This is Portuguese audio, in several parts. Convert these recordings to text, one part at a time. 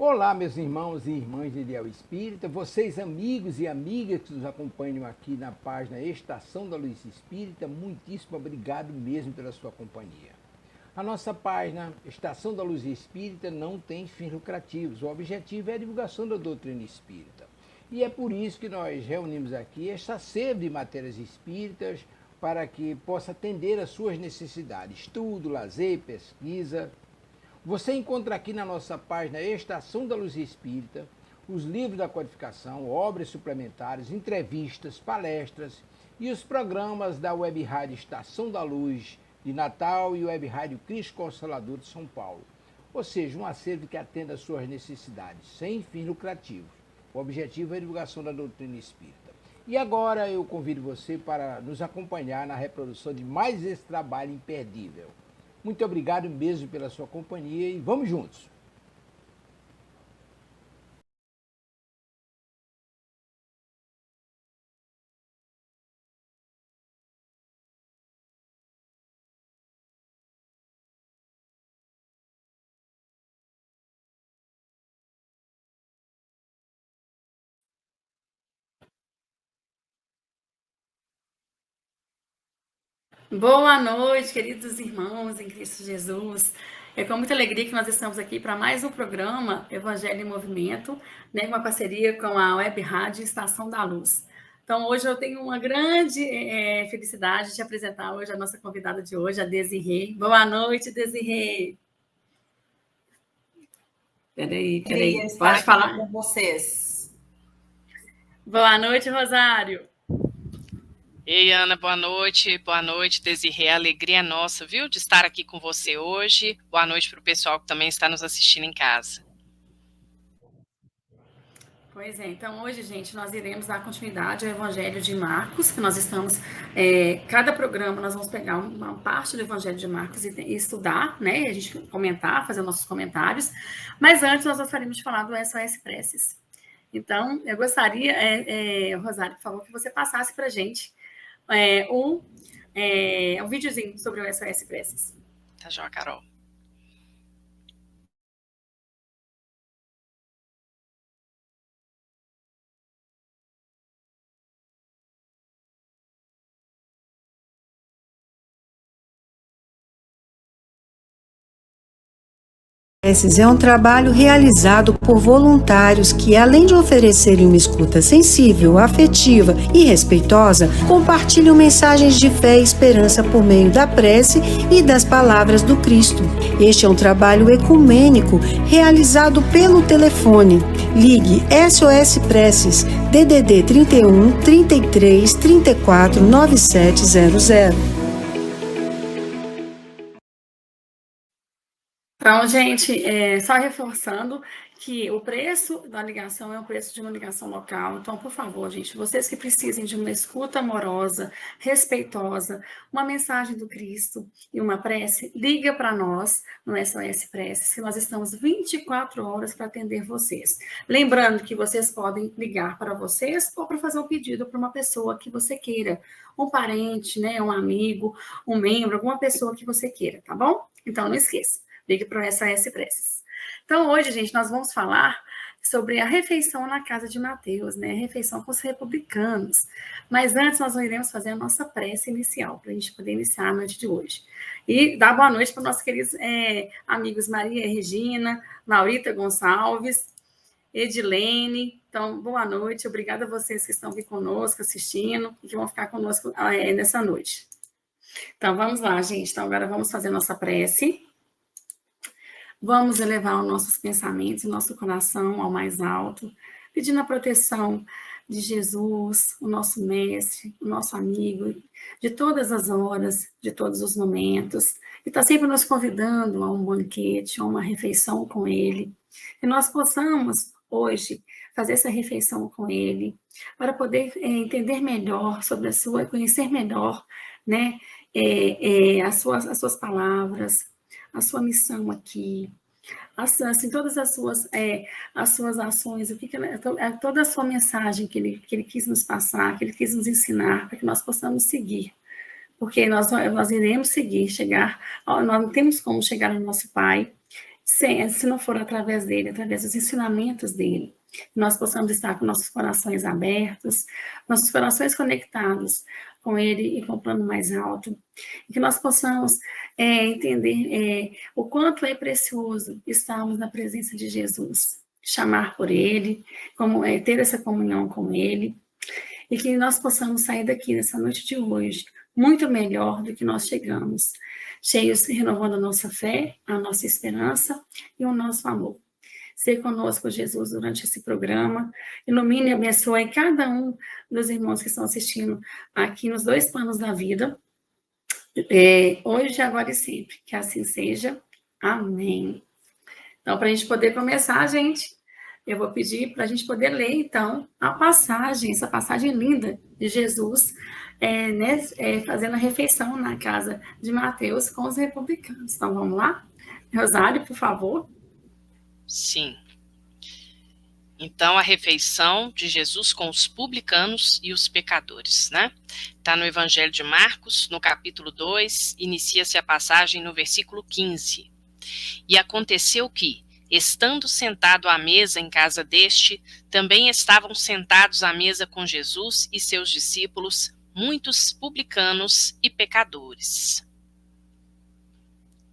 Olá, meus irmãos e irmãs de Ideal Espírita, vocês amigos e amigas que nos acompanham aqui na página Estação da Luz Espírita, muitíssimo obrigado mesmo pela sua companhia. A nossa página Estação da Luz Espírita não tem fins lucrativos, o objetivo é a divulgação da doutrina espírita. E é por isso que nós reunimos aqui esta sede de matérias espíritas para que possa atender às suas necessidades, estudo, lazer, pesquisa. Você encontra aqui na nossa página Estação da Luz Espírita os livros da codificação, obras suplementares, entrevistas, palestras e os programas da Web Rádio Estação da Luz de Natal e Web Rádio Cristo Consolador de São Paulo. Ou seja, um acervo que atenda às suas necessidades, sem fins lucrativos. O objetivo é a divulgação da doutrina espírita. E agora eu convido você para nos acompanhar na reprodução de mais esse trabalho imperdível. Muito obrigado mesmo pela sua companhia e vamos juntos! Boa noite, queridos irmãos em Cristo Jesus. É com muita alegria que nós estamos aqui para mais um programa Evangelho em Movimento, né, uma parceria com a Web Rádio Estação da Luz. Então, hoje eu tenho uma grande felicidade de apresentar hoje a nossa convidada de hoje, a Desirê. Boa noite, Desirê. Peraí. Pode falar? Com vocês. Boa noite, Rosário. Ei, Ana, boa noite, Desirê, a alegria é nossa, viu, de estar aqui com você hoje. Boa noite para o pessoal que também está nos assistindo em casa. Pois é, então hoje, gente, nós iremos dar continuidade ao Evangelho de Marcos, que nós estamos, cada programa nós vamos pegar uma parte do Evangelho de Marcos e estudar, né, a gente comentar, fazer nossos comentários, mas antes nós gostaríamos de falar do SOS Preces. Então, eu gostaria, Rosário, por favor, que você passasse para a gente um videozinho sobre o SOS Preces. Tá joia, Carol. É um trabalho realizado por voluntários que, além de oferecerem uma escuta sensível, afetiva e respeitosa, compartilham mensagens de fé e esperança por meio da prece e das palavras do Cristo. Este é um trabalho ecumênico realizado pelo telefone. Ligue SOS Preces DDD 31 33 34 9700. Então, gente, só reforçando que o preço da ligação é o preço de uma ligação local. Então, por favor, gente, vocês que precisem de uma escuta amorosa, respeitosa, uma mensagem do Cristo e uma prece, liga para nós no SOS Preces, que nós estamos 24 horas para atender vocês. Lembrando que vocês podem ligar para vocês ou para fazer um pedido para uma pessoa que você queira, um parente, né, um amigo, um membro, alguma pessoa que você queira, tá bom? Então, não esqueça. Ligue para o SOS Preces. Então, hoje, gente, nós vamos falar sobre a refeição na casa de Mateus, né? A refeição com os republicanos. Mas antes, nós iremos fazer a nossa prece inicial, para a gente poder iniciar a noite de hoje. E dar boa noite para nossos queridos amigos Maria Regina, Laurita Gonçalves, Edilene. Então, boa noite. Obrigada a vocês que estão aqui conosco, assistindo, e que vão ficar conosco nessa noite. Então, vamos lá, gente. Então, agora vamos fazer a nossa prece. Vamos elevar os nossos pensamentos e nosso coração ao mais alto, pedindo a proteção de Jesus, o nosso mestre, o nosso amigo, de todas as horas, de todos os momentos, que está sempre nos convidando a um banquete, a uma refeição com Ele. Que nós possamos, hoje, fazer essa refeição com Ele, para poder entender melhor sobre conhecer melhor, né, as suas palavras, a sua missão aqui, assim, todas as suas ações, toda a sua mensagem que ele quis nos passar, que ele quis nos ensinar, para que nós possamos seguir. Porque nós iremos seguir, nós não temos como chegar ao nosso Pai se não for através dele, através dos ensinamentos dele. Que nós possamos estar com nossos corações abertos, nossos corações conectados com ele e com o plano mais alto. E que nós possamos entender o quanto é precioso estarmos na presença de Jesus, chamar por ele, ter essa comunhão com ele, e que nós possamos sair daqui nessa noite de hoje muito melhor do que nós chegamos, cheios, renovando a nossa fé, a nossa esperança e o nosso amor. Ser conosco, Jesus, durante esse programa. Ilumine e abençoe cada um dos irmãos que estão assistindo aqui nos 2 planos da vida, hoje, agora e sempre. Que assim seja. Amém. Então, para a gente poder começar, gente, eu vou pedir para a gente poder ler, então, a passagem, essa passagem linda de Jesus, fazendo a refeição na casa de Mateus com os republicanos. Então, vamos lá? Rosário, por favor. Sim. Então, a refeição de Jesus com os publicanos e os pecadores, né? Está no Evangelho de Marcos, no capítulo 2, inicia-se a passagem no versículo 15. E aconteceu que, estando sentado à mesa em casa deste, também estavam sentados à mesa com Jesus e seus discípulos, muitos publicanos e pecadores.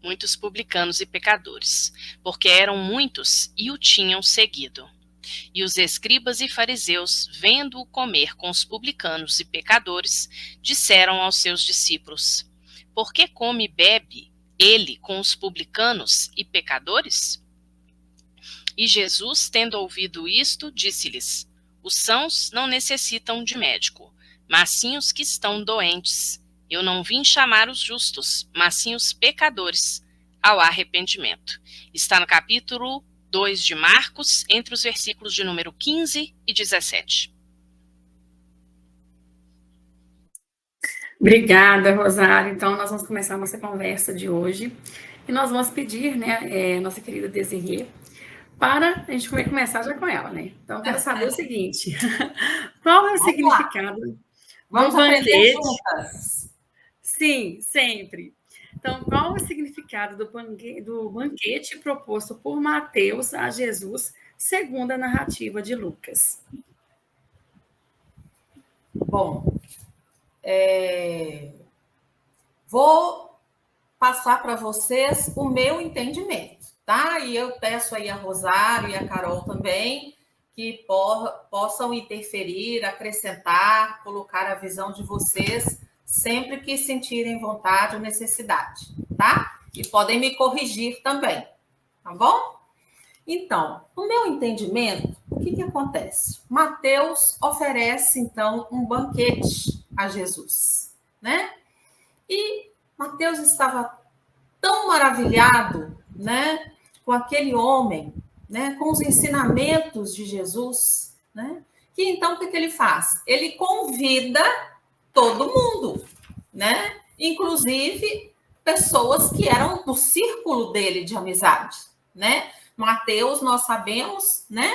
Muitos publicanos e pecadores, porque eram muitos e o tinham seguido. E os escribas e fariseus, vendo-o comer com os publicanos e pecadores, disseram aos seus discípulos: por que come e bebe ele com os publicanos e pecadores? E Jesus, tendo ouvido isto, disse-lhes: os sãos não necessitam de médico, mas sim os que estão doentes. Eu não vim chamar os justos, mas sim os pecadores ao arrependimento. Está no capítulo 2 de Marcos, entre os versículos de número 15 e 17. Obrigada, Rosário. Então, nós vamos começar a nossa conversa de hoje. E nós vamos pedir, né, nossa querida Desirê, para a gente começar já com ela, né? Então, eu quero saber o seguinte: qual é o significado do banquete? Juntas. Sim, sempre. Então, qual é o significado do banquete proposto por Mateus a Jesus, segundo a narrativa de Lucas? Bom, vou passar para vocês o meu entendimento, tá? E eu peço aí a Rosário e a Carol também que possam interferir, acrescentar, colocar a visão de vocês sempre que sentirem vontade ou necessidade, tá? E podem me corrigir também, tá bom? Então, no meu entendimento, o que acontece? Mateus oferece, então, um banquete a Jesus, né? E Mateus estava tão maravilhado, né, com aquele homem, né, com os ensinamentos de Jesus, né, que então o que ele faz? Ele convida todo mundo, né? Inclusive pessoas que eram do círculo dele de amizade, né? Mateus, nós sabemos, né,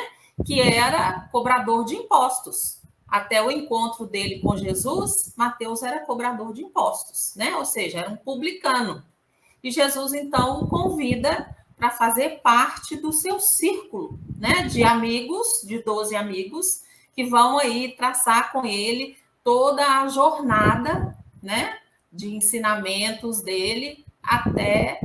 que era cobrador de impostos. Até o encontro dele com Jesus, Mateus era cobrador de impostos, né? Ou seja, era um publicano. E Jesus, então, o convida para fazer parte do seu círculo, né, de amigos, de 12 amigos, que vão aí traçar com ele toda a jornada, né, de ensinamentos dele até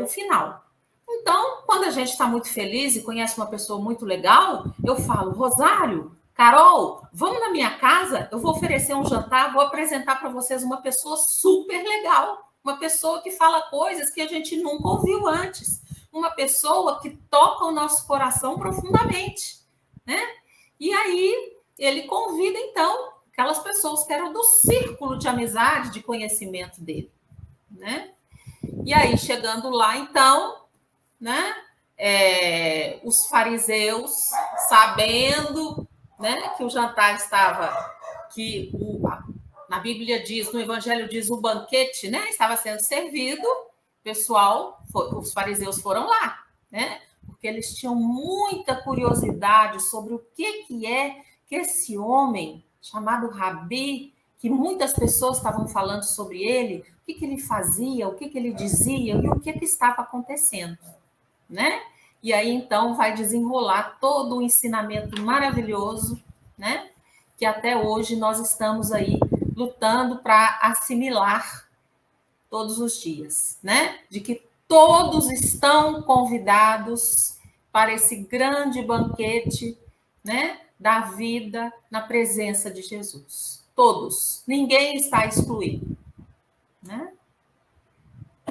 o final. Então, quando a gente está muito feliz e conhece uma pessoa muito legal, eu falo: Rosário, Carol, vamos na minha casa, eu vou oferecer um jantar, vou apresentar para vocês uma pessoa super legal, uma pessoa que fala coisas que a gente nunca ouviu antes, uma pessoa que toca o nosso coração profundamente, né? E aí ele convida, então, aquelas pessoas que eram do círculo de amizade, de conhecimento dele, né? E aí, chegando lá, então, né, os fariseus, sabendo, né, que o jantar estava, na Bíblia diz, no Evangelho diz, o banquete, né, estava sendo servido, pessoal, os fariseus foram lá, né, porque eles tinham muita curiosidade sobre o que é que esse homem chamado Rabi, que muitas pessoas estavam falando sobre ele, o que ele fazia, o que ele dizia e o que estava acontecendo, né? E aí, então, vai desenrolar todo o ensinamento maravilhoso, né? Que até hoje nós estamos aí lutando para assimilar todos os dias, né? De que todos estão convidados para esse grande banquete, né? Da vida na presença de Jesus. Todos. Ninguém está excluído, né?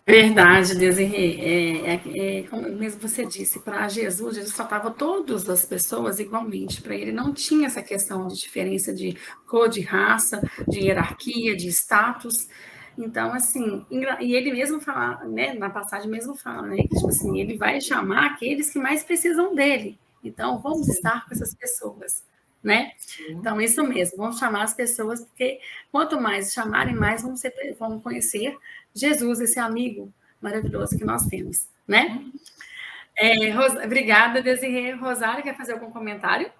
Verdade, Desirê. Como mesmo você disse, para Jesus, Jesus tratava todas as pessoas igualmente. Para ele não tinha essa questão de diferença de cor, de raça, de hierarquia, de status. Então, assim, e ele mesmo fala, né, na passagem mesmo fala, né, que, tipo assim, ele vai chamar aqueles que mais precisam dele. Então, vamos estar com essas pessoas, né? Então, isso mesmo, vamos chamar as pessoas, porque quanto mais chamarem, mais vamos conhecer Jesus, esse amigo maravilhoso que nós temos, né? Obrigada, Desirê. Rosário, quer fazer algum comentário?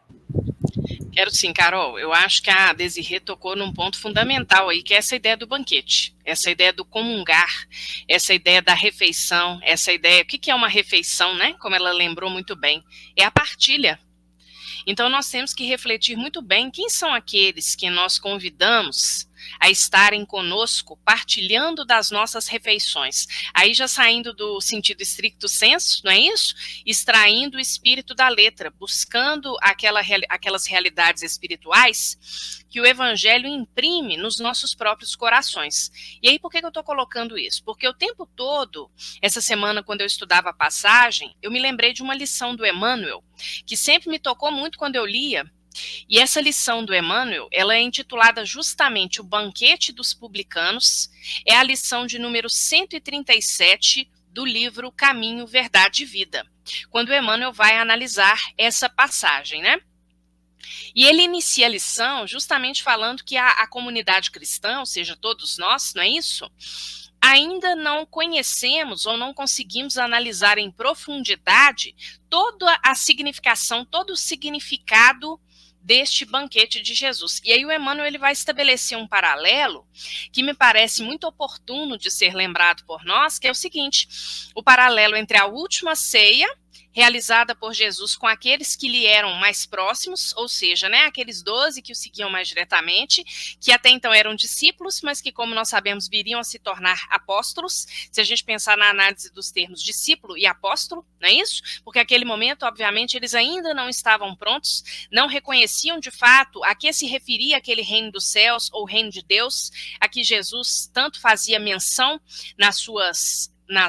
Quero sim, Carol. Eu acho que a Desirê tocou num ponto fundamental aí, que é essa ideia do banquete, essa ideia do comungar, essa ideia da refeição, essa ideia... O que é uma refeição, né? Como ela lembrou muito bem, é a partilha. Então, nós temos que refletir muito bem quem são aqueles que nós convidamos a estarem conosco, partilhando das nossas refeições. Aí já saindo do sentido stricto sensu, não é isso? Extraindo o espírito da letra, buscando aquelas realidades espirituais que o Evangelho imprime nos nossos próprios corações. E aí, por que eu estou colocando isso? Porque o tempo todo, essa semana, quando eu estudava a passagem, eu me lembrei de uma lição do Emmanuel, que sempre me tocou muito quando eu lia. E essa lição do Emmanuel, ela é intitulada justamente O Banquete dos Publicanos, é a lição de número 137 do livro Caminho, Verdade e Vida, quando o Emmanuel vai analisar essa passagem, né? E ele inicia a lição justamente falando que a comunidade cristã, ou seja, todos nós, não é isso? Ainda não conhecemos ou não conseguimos analisar em profundidade toda a significação, todo o significado deste banquete de Jesus. E aí o Emmanuel ele vai estabelecer um paralelo que me parece muito oportuno de ser lembrado por nós, que é o seguinte: o paralelo entre a última ceia realizada por Jesus com aqueles que lhe eram mais próximos, ou seja, né, aqueles 12 que o seguiam mais diretamente, que até então eram discípulos, mas que, como nós sabemos, viriam a se tornar apóstolos, se a gente pensar na análise dos termos discípulo e apóstolo, não é isso? Porque naquele momento, obviamente, eles ainda não estavam prontos, não reconheciam de fato a que se referia aquele reino dos céus ou reino de Deus, a que Jesus tanto fazia menção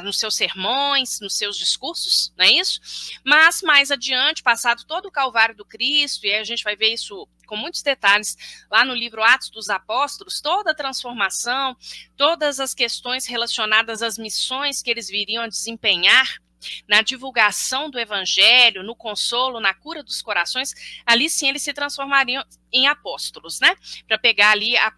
nos seus sermões, nos seus discursos, não é isso? Mas mais adiante, passado todo o Calvário do Cristo, e aí a gente vai ver isso com muitos detalhes lá no livro Atos dos Apóstolos, toda a transformação, todas as questões relacionadas às missões que eles viriam a desempenhar na divulgação do Evangelho, no consolo, na cura dos corações, ali sim eles se transformariam em apóstolos, né? Para pegar ali a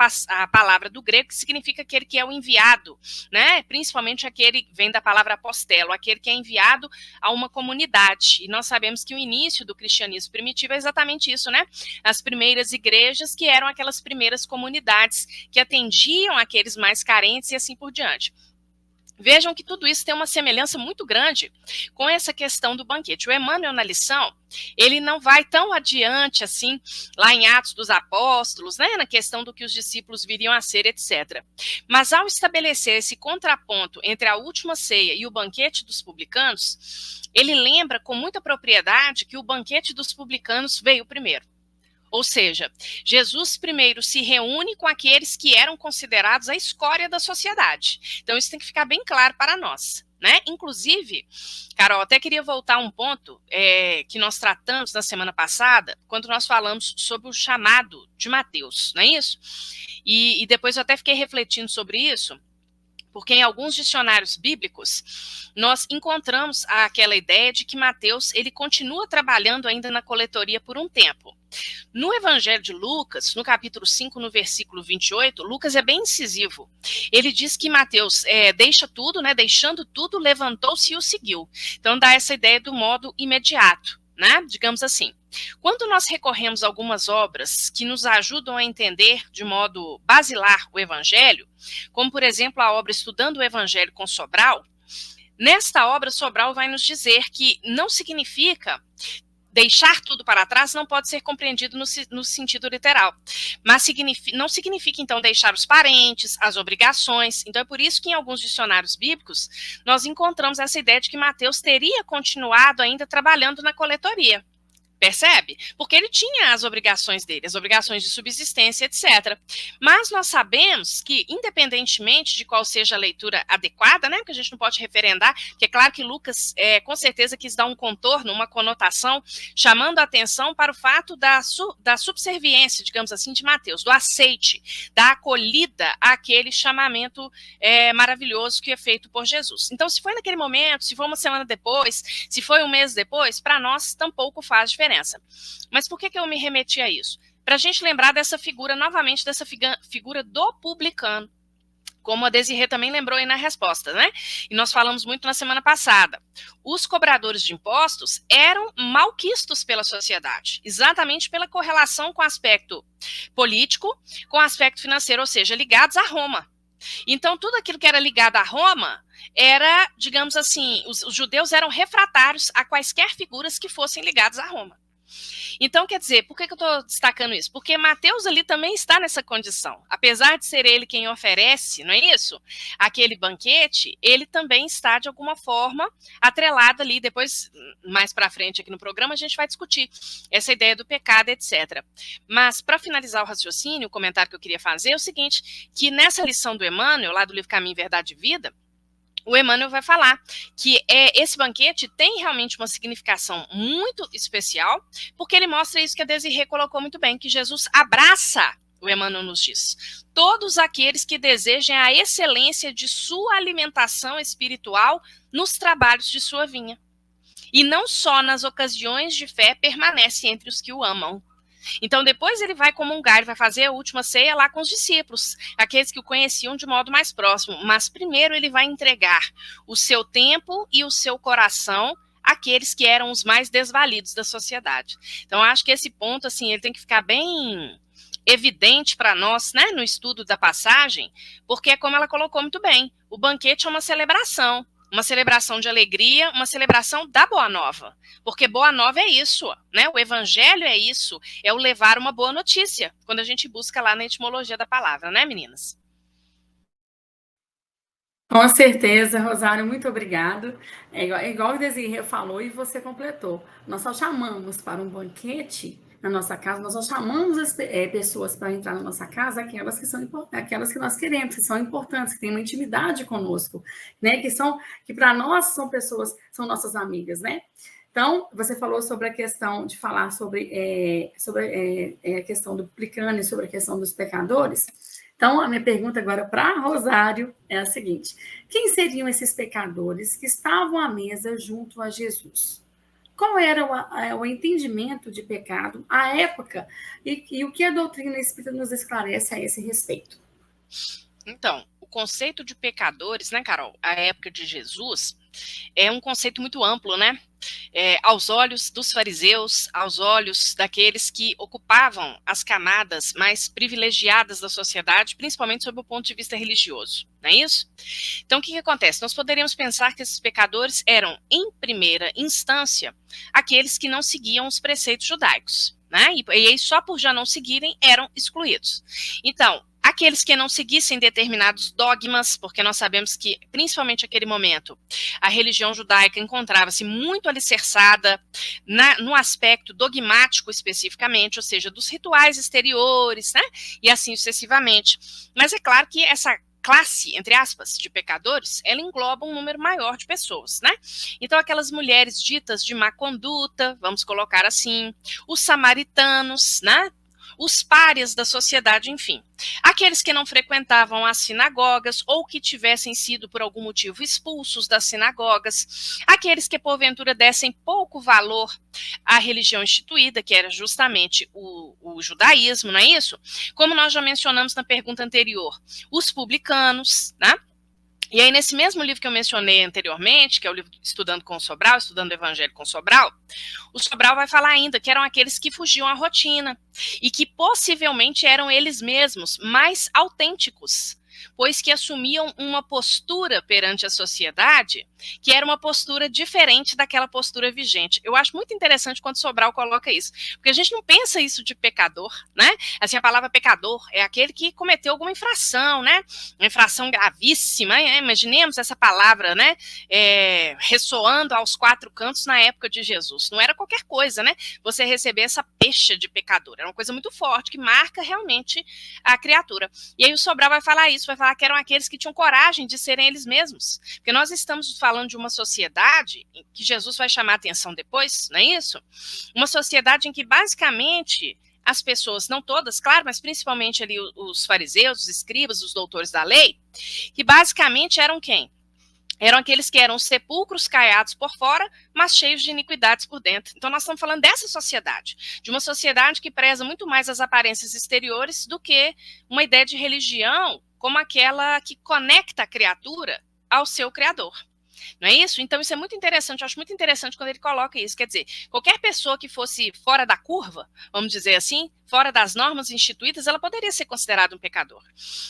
palavra do grego, que significa aquele que é o enviado, né? Principalmente aquele que vem da palavra apostelo, aquele que é enviado a uma comunidade. E nós sabemos que o início do cristianismo primitivo é exatamente isso, né? As primeiras igrejas, que eram aquelas primeiras comunidades que atendiam aqueles mais carentes e assim por diante. Vejam que tudo isso tem uma semelhança muito grande com essa questão do banquete. O Emmanuel, na lição, ele não vai tão adiante assim, lá em Atos dos Apóstolos, né, na questão do que os discípulos viriam a ser, etc. Mas ao estabelecer esse contraponto entre a última ceia e o banquete dos publicanos, ele lembra com muita propriedade que o banquete dos publicanos veio primeiro. Ou seja, Jesus primeiro se reúne com aqueles que eram considerados a escória da sociedade. Então isso tem que ficar bem claro para nós, né? Inclusive, Carol, até queria voltar a um ponto que nós tratamos na semana passada, quando nós falamos sobre o chamado de Mateus, não é isso? E depois eu até fiquei refletindo sobre isso, porque em alguns dicionários bíblicos nós encontramos aquela ideia de que Mateus ele continua trabalhando ainda na coletoria por um tempo. No Evangelho de Lucas, no capítulo 5, no versículo 28, Lucas é bem incisivo. Ele diz que Mateus deixa tudo, né, deixando tudo, levantou-se e o seguiu. Então dá essa ideia do modo imediato, né, digamos assim. Quando nós recorremos a algumas obras que nos ajudam a entender de modo basilar o Evangelho, como por exemplo a obra Estudando o Evangelho com Sobral, Nesta obra, Sobral vai nos dizer que não significa deixar tudo para trás, não pode ser compreendido no sentido literal, mas não significa, então, deixar os parentes, as obrigações. Então é por isso que em alguns dicionários bíblicos nós encontramos essa ideia de que Mateus teria continuado ainda trabalhando na coletoria. Percebe? Porque ele tinha as obrigações dele, as obrigações de subsistência, etc. Mas nós sabemos que, independentemente de qual seja a leitura adequada, né, porque a gente não pode referendar, porque é claro que Lucas, com certeza, quis dar um contorno, uma conotação, chamando a atenção para o fato da subserviência, digamos assim, de Mateus, do aceite, da acolhida àquele chamamento maravilhoso que é feito por Jesus. Então, se foi naquele momento, se foi uma semana depois, se foi um mês depois, para nós tampouco faz diferença. Mas por que eu me remeti a isso? Para a gente lembrar dessa figura, novamente, dessa figura do publicano, como a Desirê também lembrou aí na resposta, né? E nós falamos muito na semana passada. Os cobradores de impostos eram malquistos pela sociedade, exatamente pela correlação com o aspecto político, com o aspecto financeiro, ou seja, ligados a Roma. Então, tudo aquilo que era ligado a Roma era, digamos assim, os judeus eram refratários a quaisquer figuras que fossem ligadas a Roma. Então, quer dizer, por que eu estou destacando isso? Porque Mateus ali também está nessa condição. Apesar de ser ele quem oferece, não é isso? Aquele banquete, ele também está, de alguma forma, atrelado ali. Depois, mais para frente aqui no programa, a gente vai discutir essa ideia do pecado, etc. Mas, para finalizar o raciocínio, o comentário que eu queria fazer é o seguinte, que nessa lição do Emmanuel, lá do livro Caminho, Verdade e Vida, o Emmanuel vai falar que esse banquete tem realmente uma significação muito especial, porque ele mostra isso que a Desirê colocou muito bem, que Jesus abraça, o Emmanuel nos diz, todos aqueles que desejem a excelência de sua alimentação espiritual nos trabalhos de sua vinha. E não só nas ocasiões de fé permanece entre os que o amam. Então, depois ele vai comungar, ele vai fazer a última ceia lá com os discípulos, aqueles que o conheciam de modo mais próximo. Mas primeiro ele vai entregar o seu tempo e o seu coração àqueles que eram os mais desvalidos da sociedade. Então, acho que esse ponto, assim, ele tem que ficar bem evidente para nós, né, no estudo da passagem, porque é como ela colocou muito bem, o banquete é uma celebração de alegria, uma celebração da Boa Nova, porque Boa Nova é isso, né? O Evangelho é isso, é o levar uma boa notícia, quando a gente busca lá na etimologia da palavra, né, meninas? Com certeza, Rosário, muito obrigado. Igual o Desirê falou e você completou. Nós só chamamos para um banquete na nossa casa, nós só chamamos as pessoas para entrar na nossa casa, aquelas que nós queremos, que são importantes, que têm uma intimidade conosco, né? Que para nós são pessoas, são nossas amigas, né? Então, você falou sobre a questão de falar sobre a questão do publicano e sobre a questão dos pecadores. Então, a minha pergunta agora para Rosário é a seguinte: quem seriam esses pecadores que estavam à mesa junto a Jesus? Qual era o entendimento de pecado à época e o que a doutrina espírita nos esclarece a esse respeito? Então, o conceito de pecadores, né, Carol, à época de Jesus, é um conceito muito amplo, né? Aos olhos dos fariseus, aos olhos daqueles que ocupavam as camadas mais privilegiadas da sociedade, principalmente sob o ponto de vista religioso, não é isso? Então, o que acontece? Nós poderíamos pensar que esses pecadores eram, em primeira instância, aqueles que não seguiam os preceitos judaicos, né? E aí, só por já não seguirem, eram excluídos. Então, aqueles que não seguissem determinados dogmas, porque nós sabemos que, principalmente naquele momento, a religião judaica encontrava-se muito alicerçada no aspecto dogmático especificamente, ou seja, dos rituais exteriores, né, e assim sucessivamente. Mas é claro que essa classe, entre aspas, de pecadores, ela engloba um número maior de pessoas, né? Então, aquelas mulheres ditas de má conduta, vamos colocar assim, os samaritanos, né? Os párias da sociedade, enfim. Aqueles que não frequentavam as sinagogas ou que tivessem sido, por algum motivo, expulsos das sinagogas. Aqueles que, porventura, dessem pouco valor à religião instituída, que era justamente o judaísmo, não é isso? Como nós já mencionamos na pergunta anterior, os publicanos, né? E aí, nesse mesmo livro que eu mencionei anteriormente, que é o livro Estudando com Sobral, Estudando o Evangelho com Sobral, o Sobral vai falar ainda que eram aqueles que fugiam à rotina e que possivelmente eram eles mesmos mais autênticos pois que assumiam uma postura perante a sociedade que era uma postura diferente daquela postura vigente. Eu acho muito interessante quando Sobral coloca isso, porque a gente não pensa isso de pecador, né? Assim, a palavra pecador é aquele que cometeu alguma infração, né? Uma infração gravíssima, né? Imaginemos essa palavra, né? Ressoando aos quatro cantos na época de Jesus. Não era qualquer coisa, né? Você receber essa pecha de pecador. Era uma coisa muito forte, que marca realmente a criatura. E aí o Sobral vai falar isso, vai falar que eram aqueles que tinham coragem de serem eles mesmos. Porque nós estamos falando de uma sociedade que Jesus vai chamar a atenção depois, não é isso? Uma sociedade em que basicamente as pessoas, não todas, claro, mas principalmente ali os fariseus, os escribas, os doutores da lei, que basicamente eram quem? Eram aqueles que eram sepulcros caiados por fora, mas cheios de iniquidades por dentro. Então nós estamos falando dessa sociedade, de uma sociedade que preza muito mais as aparências exteriores do que uma ideia de religião como aquela que conecta a criatura ao seu Criador. Não é isso? Então isso é muito interessante, eu acho muito interessante quando ele coloca isso, quer dizer, qualquer pessoa que fosse fora da curva, vamos dizer assim, fora das normas instituídas, ela poderia ser considerada um pecador.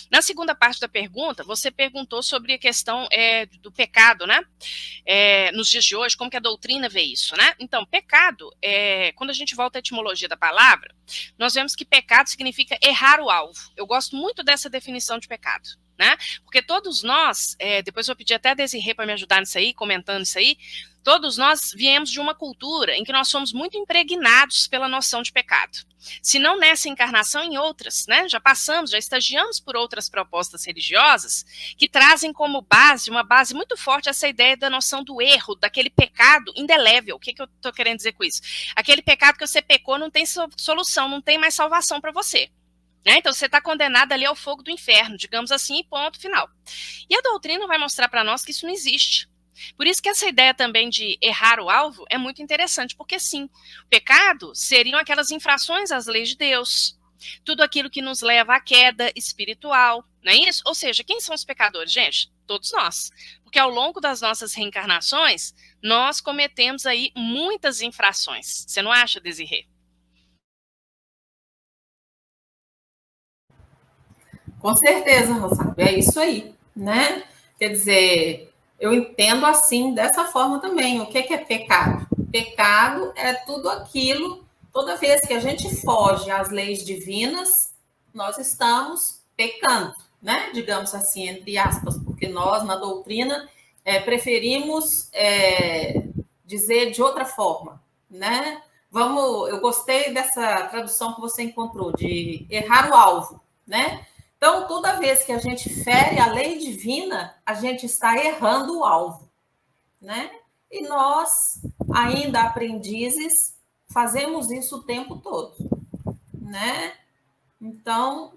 Na segunda parte da pergunta, você perguntou sobre a questão do pecado, né? Nos dias de hoje, como que a doutrina vê isso, né? Então, pecado, quando a gente volta à etimologia da palavra, nós vemos que pecado significa errar o alvo. Eu gosto muito dessa definição de pecado. Né? Porque todos nós, depois eu pedi até a Desirê para me ajudar nisso aí, comentando isso aí, todos nós viemos de uma cultura em que nós somos muito impregnados pela noção de pecado. Se não nessa encarnação, em outras, né? Já passamos, já estagiamos por outras propostas religiosas que trazem como base, uma base muito forte, essa ideia da noção do erro, daquele pecado indelével. O que eu estou querendo dizer com isso? Aquele pecado que você pecou não tem solução, não tem mais salvação para você. Então, você está condenado ali ao fogo do inferno, digamos assim, e ponto final. E a doutrina vai mostrar para nós que isso não existe. Por isso que essa ideia também de errar o alvo é muito interessante, porque sim, o pecado seriam aquelas infrações às leis de Deus, tudo aquilo que nos leva à queda espiritual, não é isso? Ou seja, quem são os pecadores, gente? Todos nós. Porque ao longo das nossas reencarnações, nós cometemos aí muitas infrações. Você não acha, Desirê? Com certeza, Rosário, é isso aí, né? Quer dizer, eu entendo assim, dessa forma também. O que é pecado? Pecado é tudo aquilo, toda vez que a gente foge às leis divinas, nós estamos pecando, né? Digamos assim, entre aspas, porque nós, na doutrina, preferimos dizer de outra forma, né? Eu gostei dessa tradução que você encontrou, de errar o alvo, né? Então, toda vez que a gente fere a lei divina, a gente está errando o alvo, né? E nós, ainda aprendizes, fazemos isso o tempo todo, né? Então,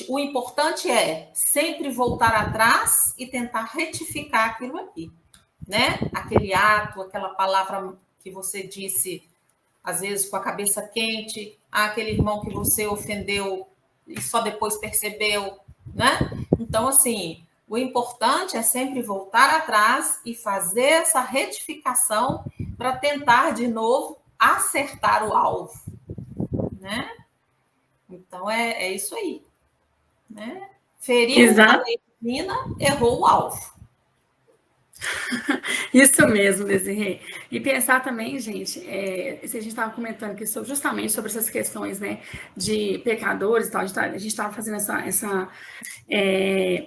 o importante é sempre voltar atrás e tentar retificar aquilo ali, né? Aquele ato, aquela palavra que você disse, às vezes com a cabeça quente, aquele irmão que você ofendeu e só depois percebeu, né? Então, assim, o importante é sempre voltar atrás e fazer essa retificação para tentar, de novo, acertar o alvo, né? Então, é isso aí, né? Feriu a lei divina, errou o alvo. Isso mesmo, Desirê. E pensar também, gente, se a gente estava comentando aqui justamente sobre essas questões, né, de pecadores e tal, a gente estava fazendo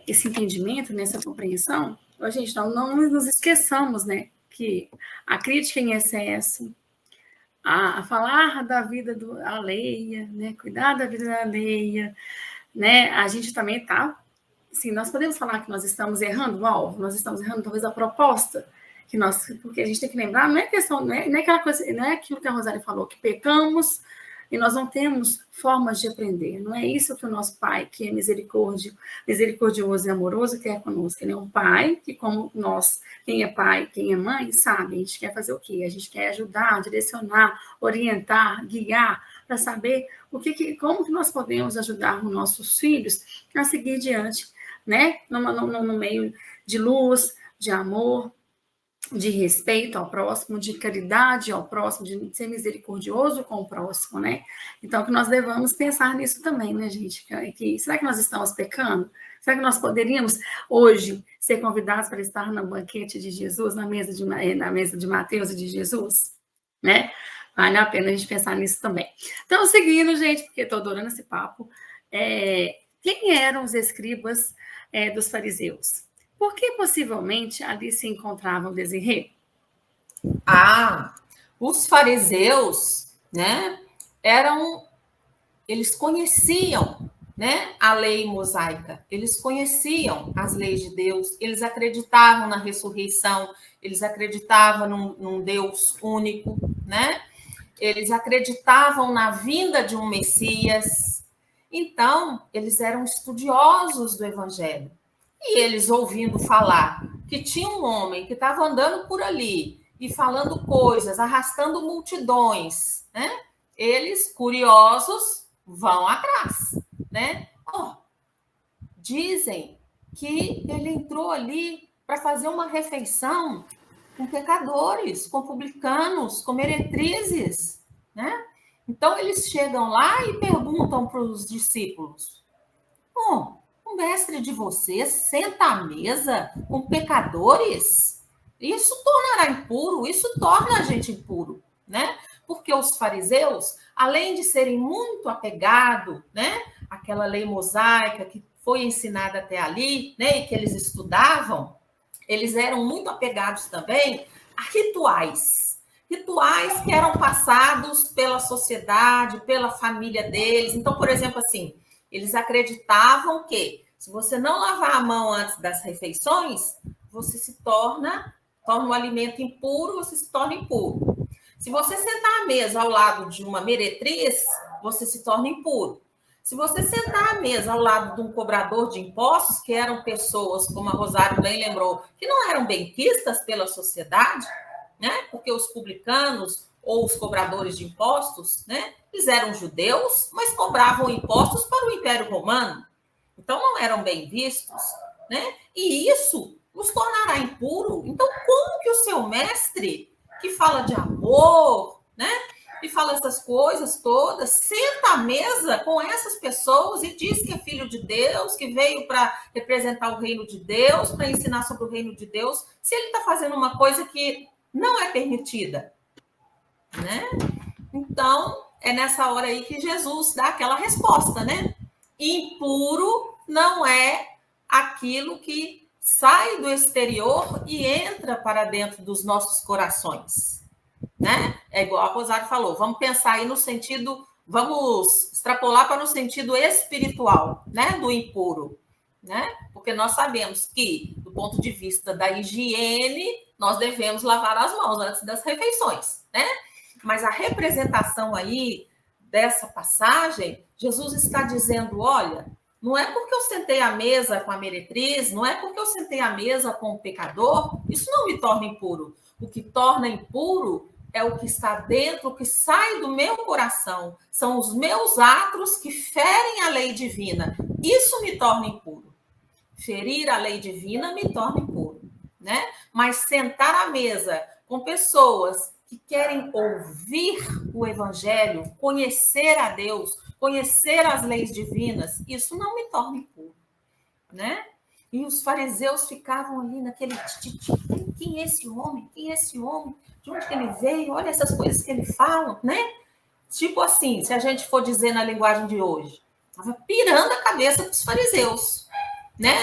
esse entendimento, né, essa compreensão. Gente, não nos esqueçamos, né, que a crítica em excesso, a falar da vida alheia, né, cuidar da vida alheia, né, a gente também está. Sim, nós podemos falar que nós estamos errando o alvo, nós estamos errando talvez a proposta, porque a gente tem que lembrar, não é questão, não é aquela coisa, não é aquilo que a Rosália falou, que pecamos e nós não temos formas de aprender. Não é isso que o nosso Pai, que é misericordioso e amoroso, quer conosco. Ele é um Pai que, como nós, quem é pai, quem é mãe, sabe, a gente quer fazer o quê? A gente quer ajudar, direcionar, orientar, guiar, para saber como que nós podemos ajudar os nossos filhos a seguir diante, né? No meio de luz, de amor, de respeito ao próximo, de caridade ao próximo, de ser misericordioso com o próximo, né? Então, que nós devamos pensar nisso também, né, gente? Será que nós estamos pecando? Será que nós poderíamos, hoje, ser convidados para estar no banquete de Jesus, na mesa de Mateus e de Jesus? Né? Vale a pena a gente pensar nisso também. Então, seguindo, gente, porque estou adorando esse papo, quem eram os escribas dos fariseus? Por que possivelmente ali se encontrava o Desirê? Os fariseus, né, eles conheciam, né, a lei mosaica, eles conheciam as leis de Deus, eles acreditavam na ressurreição, eles acreditavam num Deus único, né? Eles acreditavam na vinda de um Messias. Então, eles eram estudiosos do Evangelho. E eles ouvindo falar que tinha um homem que estava andando por ali e falando coisas, arrastando multidões, né? Eles, curiosos, vão atrás, né? Dizem que ele entrou ali para fazer uma refeição com pecadores, com publicanos, com meretrizes, né? Então, eles chegam lá e perguntam para os discípulos: o mestre de vocês senta à mesa com pecadores? Isso tornará impuro, isso torna a gente impuro, né? Porque os fariseus, além de serem muito apegados, né, àquela lei mosaica que foi ensinada até ali, né, e que eles estudavam, eles eram muito apegados também a rituais que eram passados pela sociedade, pela família deles. Então, por exemplo, assim, eles acreditavam que se você não lavar a mão antes das refeições, você se torna um alimento impuro, você se torna impuro. Se você sentar à mesa ao lado de uma meretriz, você se torna impuro. Se você sentar à mesa ao lado de um cobrador de impostos, que eram pessoas, como a Rosário bem lembrou, que não eram benquistas pela sociedade, né? Porque os publicanos ou os cobradores de impostos, né, eles eram judeus, mas cobravam impostos para o Império Romano. Então, não eram bem vistos, né? E isso os tornará impuro. Então, como que o seu mestre, que fala de amor, né, e fala essas coisas todas, senta à mesa com essas pessoas e diz que é filho de Deus, que veio para representar o reino de Deus, para ensinar sobre o reino de Deus, se ele está fazendo uma coisa que não é permitida, né? Então, é nessa hora aí que Jesus dá aquela resposta, né? Impuro não é aquilo que sai do exterior e entra para dentro dos nossos corações, né? É igual a Rosário falou, vamos pensar aí no sentido, vamos extrapolar para o sentido espiritual, né? Do impuro, né? Porque nós sabemos que, do ponto de vista da higiene, nós devemos lavar as mãos antes das refeições, né? Mas a representação aí dessa passagem, Jesus está dizendo, olha, não é porque eu sentei à mesa com a meretriz, não é porque eu sentei à mesa com o pecador, isso não me torna impuro. O que torna impuro é o que está dentro, o que sai do meu coração. São os meus atos que ferem a lei divina. Isso me torna impuro. Ferir a lei divina me torna impuro, né? Mas sentar à mesa com pessoas que querem ouvir o evangelho, conhecer a Deus, conhecer as leis divinas, isso não me torna impuro, né? E os fariseus ficavam ali naquele quem é esse homem? Quem é esse homem? De onde que ele veio? Olha essas coisas que ele fala, né? Tipo assim, se a gente for dizer na linguagem de hoje, estava pirando a cabeça dos fariseus, né?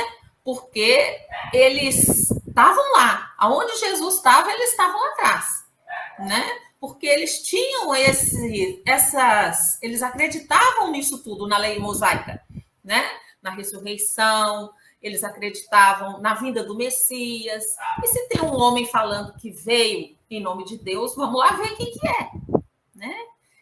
Porque eles estavam lá, aonde Jesus estava, eles estavam atrás, né? Porque eles tinham eles acreditavam nisso tudo, na lei mosaica, né? Na ressurreição, eles acreditavam na vinda do Messias. E se tem um homem falando que veio em nome de Deus, vamos lá ver quem que é, né?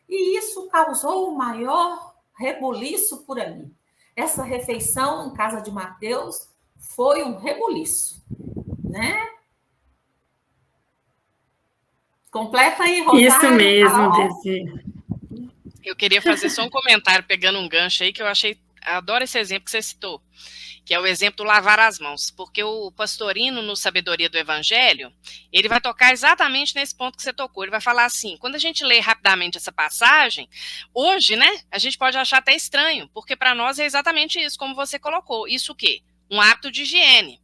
E isso causou o maior rebuliço por ali. Essa refeição em casa de Mateus foi um rebuliço, né? Completa aí, Rosário. Isso mesmo, Desi. Eu queria fazer só um comentário, pegando um gancho aí, que eu achei adoro esse exemplo que você citou, que é o exemplo do lavar as mãos, porque o Pastorino, no Sabedoria do Evangelho, ele vai tocar exatamente nesse ponto que você tocou. Ele vai falar assim, quando a gente lê rapidamente essa passagem, hoje, né, a gente pode achar até estranho, porque para nós é exatamente isso, como você colocou. Isso o quê? Um hábito de higiene.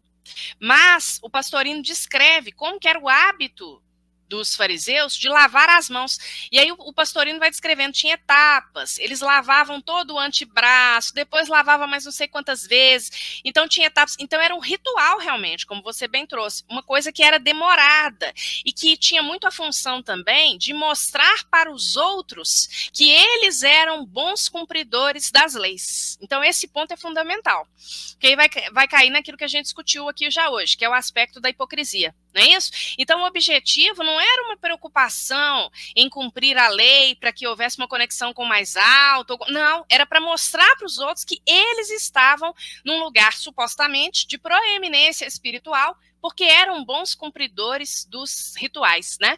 Mas o Pastorino descreve como que era o hábito dos fariseus de lavar as mãos. E aí o Pastorino vai descrevendo, tinha etapas, eles lavavam todo o antebraço, depois lavava mais não sei quantas vezes, então tinha etapas, então era um ritual realmente, como você bem trouxe, uma coisa que era demorada e que tinha muito a função também de mostrar para os outros que eles eram bons cumpridores das leis. Então esse ponto é fundamental, porque aí vai cair naquilo que a gente discutiu aqui já hoje, que é o aspecto da hipocrisia. Não é isso? Então, o objetivo não era uma preocupação em cumprir a lei para que houvesse uma conexão com o mais alto. Não, era para mostrar para os outros que eles estavam num lugar supostamente de proeminência espiritual, porque eram bons cumpridores dos rituais, né?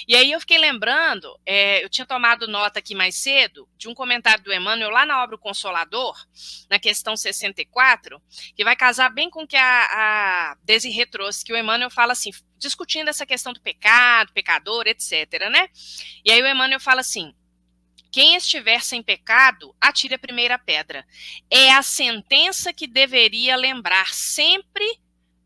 E aí eu fiquei lembrando, eu tinha tomado nota aqui mais cedo, de um comentário do Emmanuel lá na obra O Consolador, na questão 64, que vai casar bem com o que a Desirê trouxe, que o Emmanuel fala assim, discutindo essa questão do pecado, pecador, etc, né? E aí o Emmanuel fala assim, quem estiver sem pecado, atire a primeira pedra. É a sentença que deveria lembrar sempre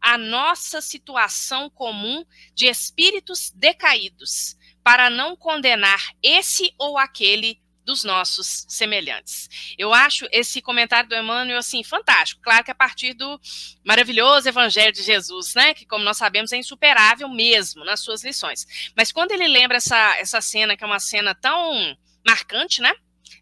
a nossa situação comum de espíritos decaídos, para não condenar esse ou aquele dos nossos semelhantes. Eu acho esse comentário do Emmanuel, assim, fantástico. Claro que a partir do maravilhoso Evangelho de Jesus, né, que como nós sabemos é insuperável mesmo nas suas lições. Mas quando ele lembra essa cena, que é uma cena tão marcante, né,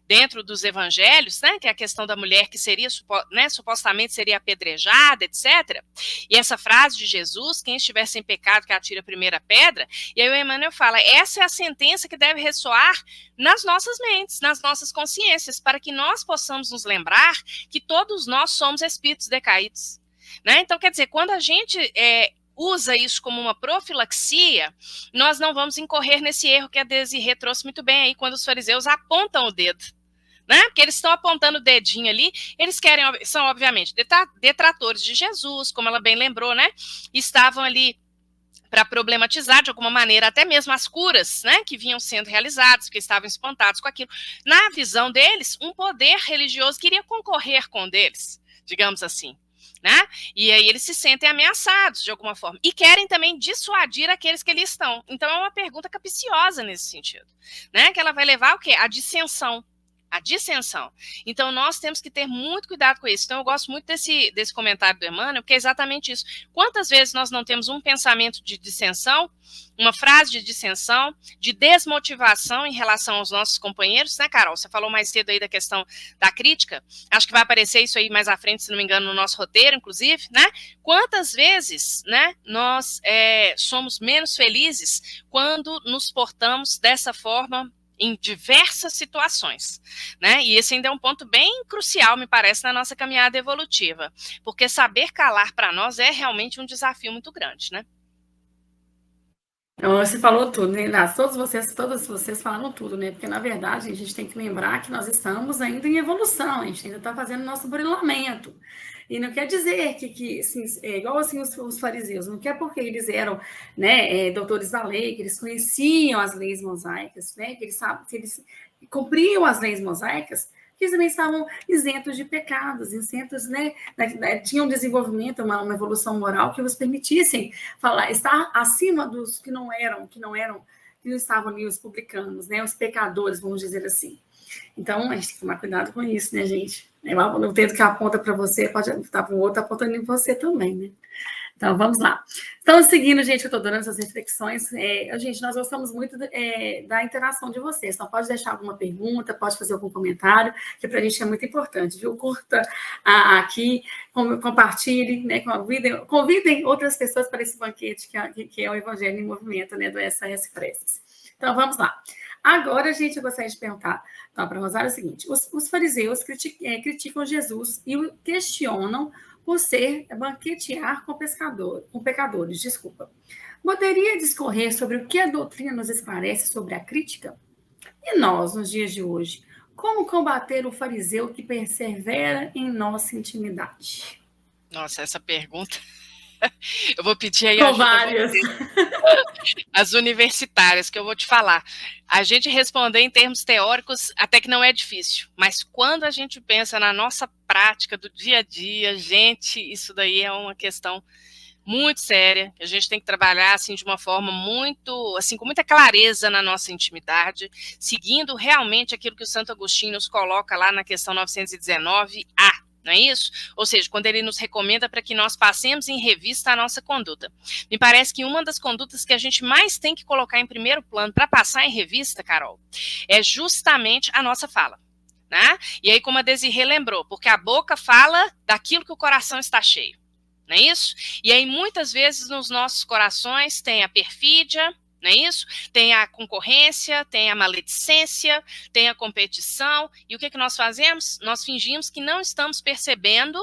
dentro dos evangelhos, né, que é a questão da mulher que seria, né, supostamente seria apedrejada, etc. E essa frase de Jesus, quem estiver sem pecado que atire a primeira pedra, e aí o Emmanuel fala, essa é a sentença que deve ressoar nas nossas mentes, nas nossas consciências, para que nós possamos nos lembrar que todos nós somos espíritos decaídos. Né? Então, quer dizer, quando a gente usa isso como uma profilaxia, nós não vamos incorrer nesse erro que a Desirê trouxe muito bem aí, quando os fariseus apontam o dedo. Né? Porque eles estão apontando o dedinho ali, eles são obviamente detratores de Jesus, como ela bem lembrou, né? Estavam ali para problematizar de alguma maneira até mesmo as curas, né, que vinham sendo realizadas, porque estavam espantados com aquilo. Na visão deles, um poder religioso queria concorrer com o deles, digamos assim. Né? E aí eles se sentem ameaçados de alguma forma e querem também dissuadir aqueles que ali estão. Então é uma pergunta capciosa nesse sentido, né? Que ela vai levar o quê? A dissensão. A dissensão. Então, nós temos que ter muito cuidado com isso. Então, eu gosto muito desse comentário do Emmanuel, porque é exatamente isso. Quantas vezes nós não temos um pensamento de dissensão, uma frase de dissensão, de desmotivação em relação aos nossos companheiros, né, Carol? Você falou mais cedo aí da questão da crítica. Acho que vai aparecer isso aí mais à frente, se não me engano, no nosso roteiro, inclusive, né? Quantas vezes, né, nós somos menos felizes quando nos portamos dessa forma em diversas situações, né? E esse ainda é um ponto bem crucial, me parece, na nossa caminhada evolutiva, porque saber calar para nós é realmente um desafio muito grande, né? Você falou tudo, né? Todos vocês falaram tudo, né? Porque, na verdade, a gente tem que lembrar que nós estamos ainda em evolução, a gente ainda está fazendo nosso burilamento. E não quer dizer que assim, é igual assim os fariseus, não quer porque eles eram, né, doutores da lei, que eles conheciam as leis mosaicas, né, que eles cumpriam as leis mosaicas, que eles também estavam isentos de pecados, isentos, né, tinham um desenvolvimento, uma evolução moral que os permitissem estar acima dos que não estavam ali os publicanos, né, os pecadores, vamos dizer assim. Então, a gente tem que tomar cuidado com isso, né, gente? O dedo que aponta para você pode estar para o outro apontando em você também, né? Então, vamos lá. Então, seguindo, gente, eu estou dando essas reflexões. Gente, nós gostamos muito da interação de vocês. Então, pode deixar alguma pergunta, pode fazer algum comentário, que para a gente é muito importante, viu? Curta aqui, compartilhe, né? Convidem outras pessoas para esse banquete que é o Evangelho em Movimento, né? Do SOS Preces. Então, vamos lá. Agora, gente, eu gostaria de perguntar para a Rosário o seguinte: os fariseus criticam Jesus e o questionam por banquetear com pecadores. Desculpa. Poderia discorrer sobre o que a doutrina nos esclarece sobre a crítica? E nós, nos dias de hoje, Como combater o fariseu que persevera em nossa intimidade? Nossa, essa pergunta... Eu vou pedir aí Com ajuda várias. as universitárias, que eu vou te falar. A gente responder em termos teóricos até que não é difícil, mas quando a gente pensa na nossa prática do dia a dia, gente, isso daí é uma questão muito séria, que a gente tem que trabalhar assim de uma forma muito, assim, com muita clareza na nossa intimidade, seguindo realmente aquilo que o Santo Agostinho nos coloca lá na questão 919A. Não é isso? Ou seja, quando ele nos recomenda para que nós passemos em revista a nossa conduta. Me parece que uma das condutas que a gente mais tem que colocar em primeiro plano para passar em revista, Carol, é justamente a nossa fala. Né? E aí, como a Desirê lembrou, porque a boca fala daquilo que o coração está cheio. Não é isso? E aí, muitas vezes, nos nossos corações tem a perfídia, não é isso? Tem a concorrência, tem a maledicência, tem a competição. E o que nós fazemos? Nós fingimos que não estamos percebendo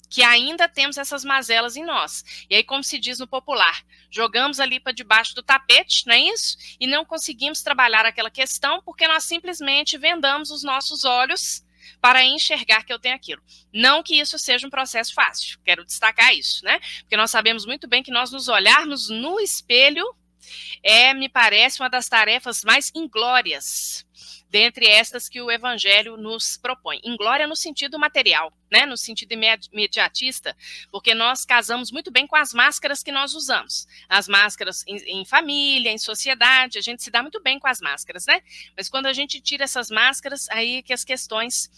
que ainda temos essas mazelas em nós. E aí, como se diz no popular, jogamos ali para debaixo do tapete, não é isso? E não conseguimos trabalhar aquela questão porque nós simplesmente vendamos os nossos olhos para enxergar que eu tenho aquilo. Não que isso seja um processo fácil, quero destacar isso, né? Porque nós sabemos muito bem que nós nos olharmos no espelho me parece, uma das tarefas mais inglórias dentre estas que o Evangelho nos propõe. Inglória no sentido material, né? No sentido imediatista, porque nós casamos muito bem com as máscaras que nós usamos. As máscaras em família, em sociedade, a gente se dá muito bem com as máscaras, né? Mas quando a gente tira essas máscaras, aí que as questões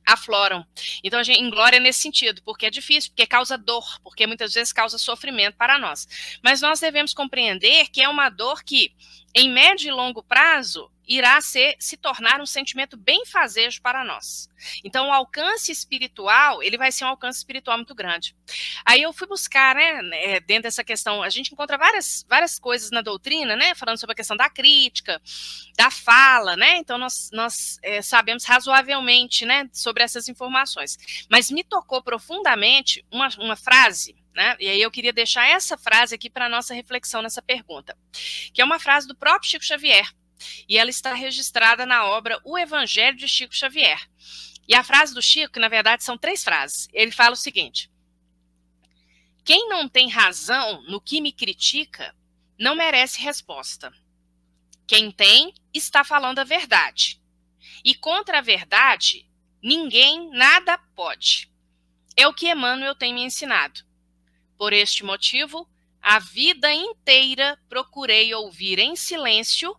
afloram. Então, a gente inglória nesse sentido, porque é difícil, porque causa dor, porque muitas vezes causa sofrimento para nós. Mas nós devemos compreender que é uma dor que, em médio e longo prazo, irá se tornar um sentimento benfazejo para nós. Então, o alcance espiritual, ele vai ser um alcance espiritual muito grande. Aí eu fui buscar, né, dentro dessa questão, a gente encontra várias coisas na doutrina, né, falando sobre a questão da crítica, da fala, né, então nós sabemos razoavelmente, né, sobre essas informações. Mas me tocou profundamente uma frase, né, e aí eu queria deixar essa frase aqui para a nossa reflexão nessa pergunta, que é uma frase do próprio Chico Xavier, e ela está registrada na obra O Evangelho de Chico Xavier. E a frase do Chico, que na verdade são 3 frases, ele fala o seguinte: quem não tem razão no que me critica, não merece resposta. Quem tem, está falando a verdade. E contra a verdade, ninguém nada pode. É o que Emmanuel tem me ensinado. Por este motivo, a vida inteira procurei ouvir em silêncio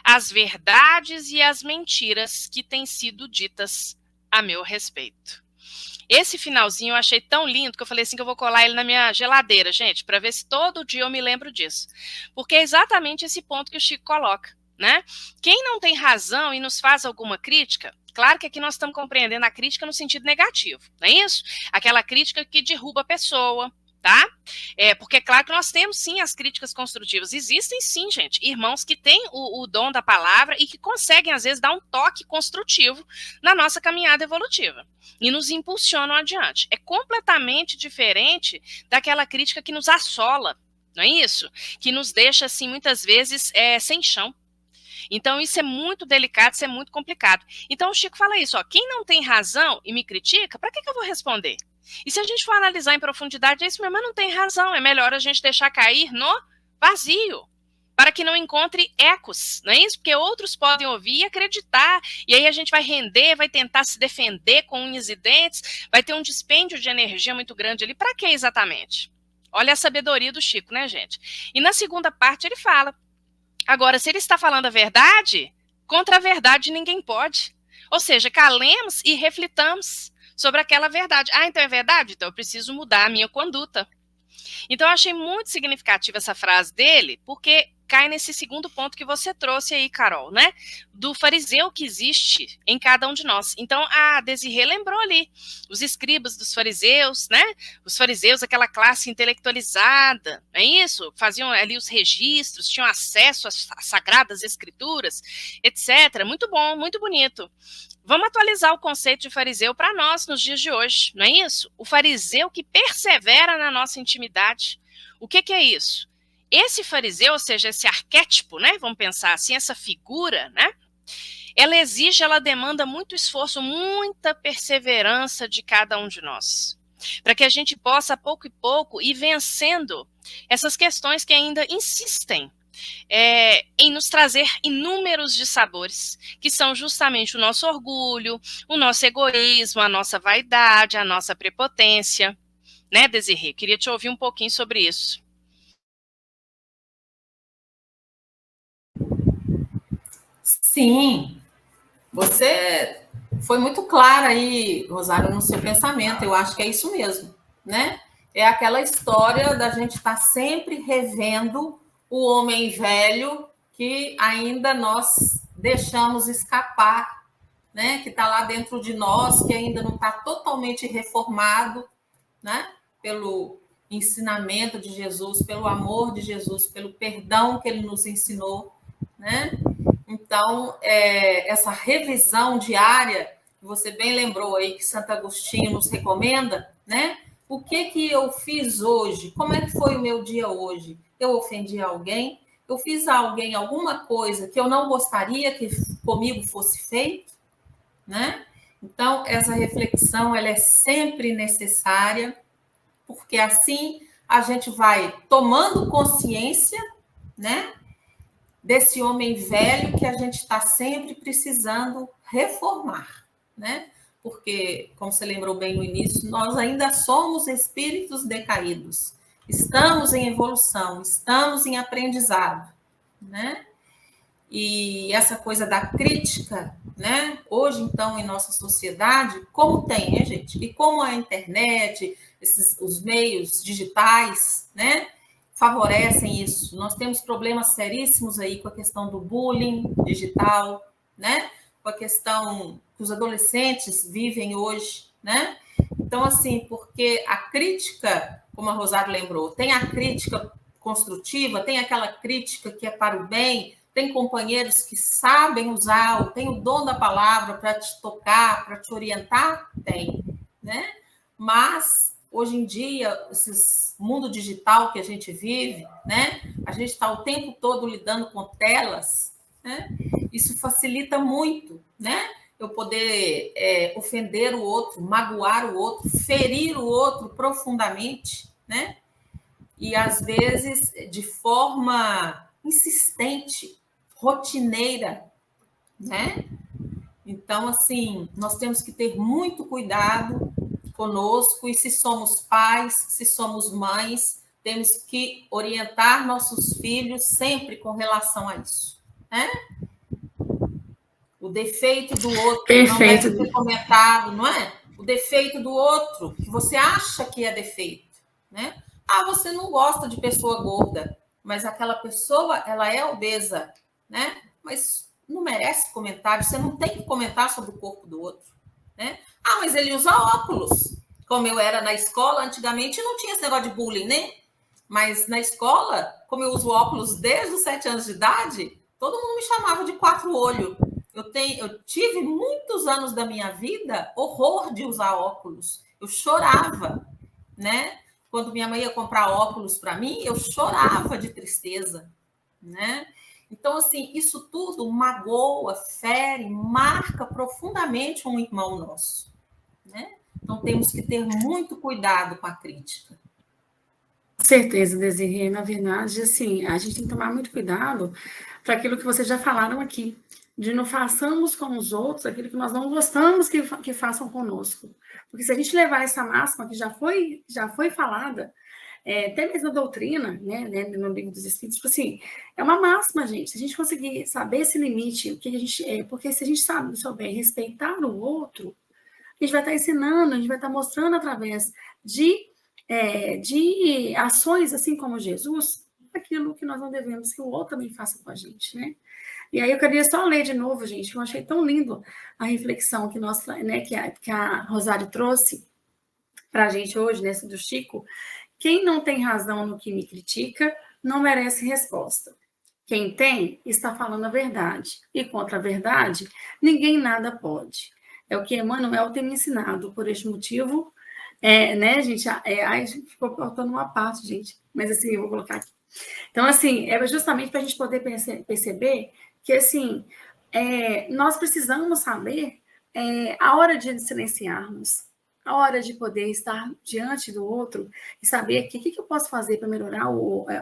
as verdades e as mentiras que têm sido ditas a meu respeito. Esse finalzinho eu achei tão lindo que eu falei assim que eu vou colar ele na minha geladeira, gente, para ver se todo dia eu me lembro disso. Porque é exatamente esse ponto que o Chico coloca, né? Quem não tem razão e nos faz alguma crítica, claro que aqui nós estamos compreendendo a crítica no sentido negativo, não é isso? Aquela crítica que derruba a pessoa, tá? Porque é claro que nós temos sim as críticas construtivas, existem sim, gente, irmãos que têm o dom da palavra e que conseguem às vezes dar um toque construtivo na nossa caminhada evolutiva e nos impulsionam adiante. É completamente diferente daquela crítica que nos assola, não é isso? Que nos deixa assim muitas vezes sem chão. Então isso é muito delicado, isso é muito complicado. Então o Chico fala isso, ó, quem não tem razão e me critica, para que eu vou responder? E se a gente for analisar em profundidade, é isso mesmo, mas não tem razão, é melhor a gente deixar cair no vazio, para que não encontre ecos, não é isso? Porque outros podem ouvir e acreditar, e aí a gente vai render, vai tentar se defender com unhas e dentes, vai ter um dispêndio de energia muito grande ali, para que exatamente? Olha a sabedoria do Chico, né, gente? E na segunda parte ele fala, agora, se ele está falando a verdade, contra a verdade ninguém pode. Ou seja, calemos e reflitamos sobre aquela verdade. Ah, então é verdade? Então eu preciso mudar a minha conduta. Então eu achei muito significativa essa frase dele, porque cai nesse segundo ponto que você trouxe aí, Carol, né? Do fariseu que existe em cada um de nós. Então a Desirê lembrou ali os escribas dos fariseus, né? Os fariseus, aquela classe intelectualizada, não é isso? Faziam ali os registros, tinham acesso às sagradas escrituras, etc. Muito bom, muito bonito. Vamos atualizar o conceito de fariseu para nós nos dias de hoje, não é isso? O fariseu que persevera na nossa intimidade. O que é isso? Esse fariseu, ou seja, esse arquétipo, né? Vamos pensar assim, essa figura, né? ela demanda muito esforço, muita perseverança de cada um de nós, para que a gente possa, pouco e pouco, ir vencendo essas questões que ainda insistem em nos trazer inúmeros dissabores, que são justamente o nosso orgulho, o nosso egoísmo, a nossa vaidade, a nossa prepotência, né, Desirê? Queria te ouvir um pouquinho sobre isso. Sim, você foi muito clara aí, Rosário, no seu pensamento. Eu acho que é isso mesmo, né? É aquela história da gente estar sempre revendo o homem velho que ainda nós deixamos escapar, né? Que está lá dentro de nós, que ainda não está totalmente reformado, né? Pelo ensinamento de Jesus, pelo amor de Jesus, pelo perdão que ele nos ensinou, né? Então, essa revisão diária, você bem lembrou aí que Santo Agostinho nos recomenda, né? O que eu fiz hoje? Como é que foi o meu dia hoje? Eu ofendi alguém? Eu fiz a alguém alguma coisa que eu não gostaria que comigo fosse feito, né? Então, essa reflexão, ela é sempre necessária, porque assim a gente vai tomando consciência, né? Desse homem velho que a gente está sempre precisando reformar, né? Porque, como você lembrou bem no início, nós ainda somos espíritos decaídos, estamos em evolução, estamos em aprendizado, né? E essa coisa da crítica, né? Hoje, então, em nossa sociedade, como tem, né, gente? E como a internet, os meios digitais, né? Favorecem isso. Nós temos problemas seríssimos aí com a questão do bullying digital, né? Com a questão que os adolescentes vivem hoje, né? Então, assim, porque a crítica, como a Rosário lembrou, tem a crítica construtiva, tem aquela crítica que é para o bem, tem companheiros que sabem usar, tem o dom da palavra para te tocar, para te orientar, tem, né? Mas hoje em dia, esse mundo digital que a gente vive, né? A gente está o tempo todo lidando com telas, né? Isso facilita muito, né? Eu poder ofender o outro, magoar o outro, ferir o outro profundamente, né? E às vezes de forma insistente, rotineira, né? Então, assim, nós temos que ter muito cuidado conosco, e se somos pais, se somos mães, temos que orientar nossos filhos sempre com relação a isso, né? O defeito do outro não deve ser comentado, não é? O defeito do outro, que você acha que é defeito, né? Ah, você não gosta de pessoa gorda, mas aquela pessoa, ela é obesa, né? Mas não merece comentário, você não tem que comentar sobre o corpo do outro, né? Ah, mas ele usa óculos. Como eu era na escola, antigamente não tinha esse negócio de bullying, né? Mas na escola, como eu uso óculos desde os 7 anos de idade, todo mundo me chamava de 4 olhos. Eu tive muitos anos da minha vida horror de usar óculos. Eu chorava, né? Quando minha mãe ia comprar óculos para mim, eu chorava de tristeza, né? Então, assim, isso tudo magoa, fere, marca profundamente um irmão nosso, né? Então, temos que ter muito cuidado com a crítica. Com certeza, Desirê. Na verdade, assim, a gente tem que tomar muito cuidado para aquilo que vocês já falaram aqui, de não façamos com os outros aquilo que nós não gostamos que façam conosco. Porque se a gente levar essa máxima que já foi falada, até mesmo a doutrina, né, no livro dos Espíritos, tipo assim, é uma máxima, gente. Se a gente conseguir saber esse limite, o que a gente é, porque se a gente souber respeitar o outro, a gente vai estar ensinando, a gente vai estar mostrando através de ações, assim como Jesus, aquilo que nós não devemos que o outro também faça com a gente, né? E aí eu queria só ler de novo, gente, eu achei tão lindo a reflexão que que a Rosário trouxe para a gente hoje, né, do Chico. Quem não tem razão no que me critica, não merece resposta. Quem tem, está falando a verdade. E contra a verdade, ninguém nada pode. É o que Emmanuel tem me ensinado. Por este motivo, né, gente? Ai, ficou faltando uma parte, gente. Mas assim, eu vou colocar aqui. Então, assim, é justamente para a gente poder perceber que, assim, nós precisamos saber a hora de silenciarmos, a hora de poder estar diante do outro e saber o que eu posso fazer para melhorar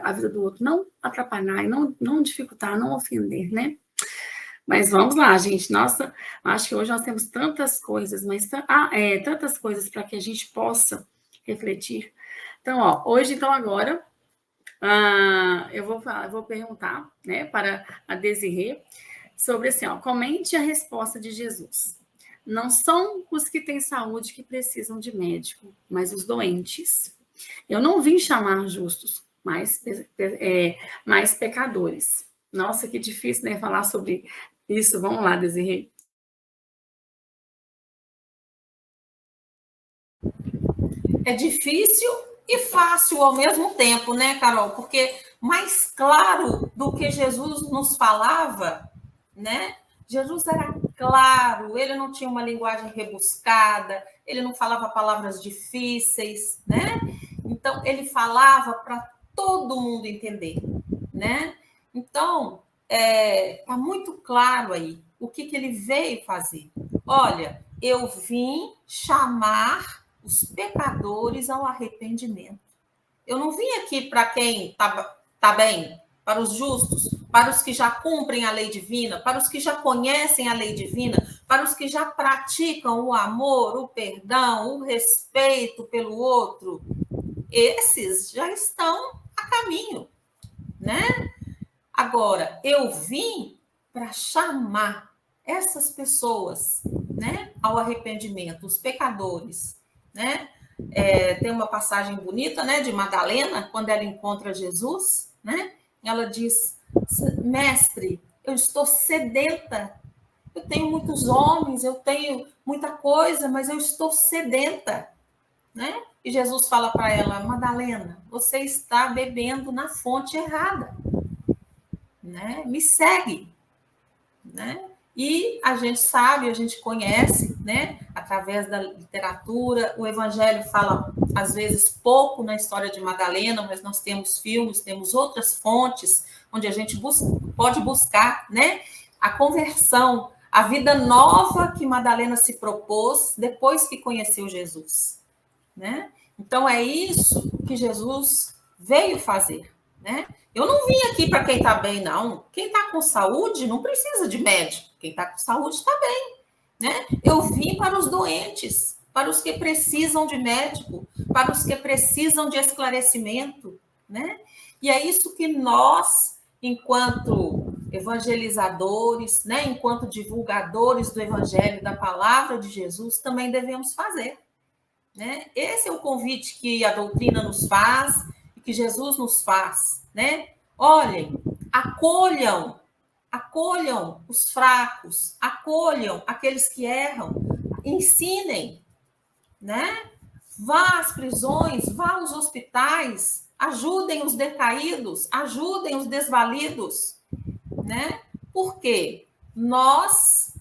a vida do outro, não atrapalhar, não dificultar, não ofender, né? Mas vamos lá, gente. Nossa, acho que hoje nós temos tantas coisas, mas tantas coisas para que a gente possa refletir. Então, hoje, então, agora, eu vou perguntar, né, para a Desirê sobre assim, comente a resposta de Jesus. Não são os que têm saúde que precisam de médico, mas os doentes. Eu não vim chamar justos, mas pecadores. Nossa, que difícil, né, falar sobre isso. Vamos lá, Desirê. É difícil e fácil ao mesmo tempo, né, Carol? Porque mais claro do que Jesus nos falava, né? Jesus era claro, ele não tinha uma linguagem rebuscada, ele não falava palavras difíceis, né? Então, ele falava para todo mundo entender, né? Então, tá muito claro aí o que ele veio fazer. Olha, eu vim chamar os pecadores ao arrependimento. Eu não vim aqui para quem tá bem, para os justos, para os que já cumprem a lei divina, para os que já conhecem a lei divina, para os que já praticam o amor, o perdão, o respeito pelo outro. Esses já estão a caminho, né? Agora, eu vim para chamar essas pessoas, né, ao arrependimento, os pecadores, né? Tem uma passagem bonita, né, de Madalena, quando ela encontra Jesus, né? Ela diz: mestre, eu estou sedenta, eu tenho muitos homens, eu tenho muita coisa, mas eu estou sedenta, né? E Jesus fala para ela: Madalena, você está bebendo na fonte errada, né? Me segue, né? E a gente sabe, a gente conhece, né, através da literatura, o Evangelho fala, às vezes, pouco na história de Madalena, mas nós temos filmes, temos outras fontes, onde a gente pode buscar, né, a conversão, a vida nova que Madalena se propôs depois que conheceu Jesus, né? Então, é isso que Jesus veio fazer, né? Eu não vim aqui para quem está bem, não. Quem está com saúde não precisa de médico. Quem está com saúde está bem, né? Eu vim para os doentes, para os que precisam de médico, para os que precisam de esclarecimento, né? E é isso que nós, enquanto evangelizadores, né, enquanto divulgadores do evangelho, da palavra de Jesus, também devemos fazer, né? Esse é o convite que a doutrina nos faz e que Jesus nos faz, né? Olhem, acolham os fracos, acolham aqueles que erram, ensinem, né? Vá às prisões, vá aos hospitais, ajudem os decaídos, ajudem os desvalidos, né? Porque nós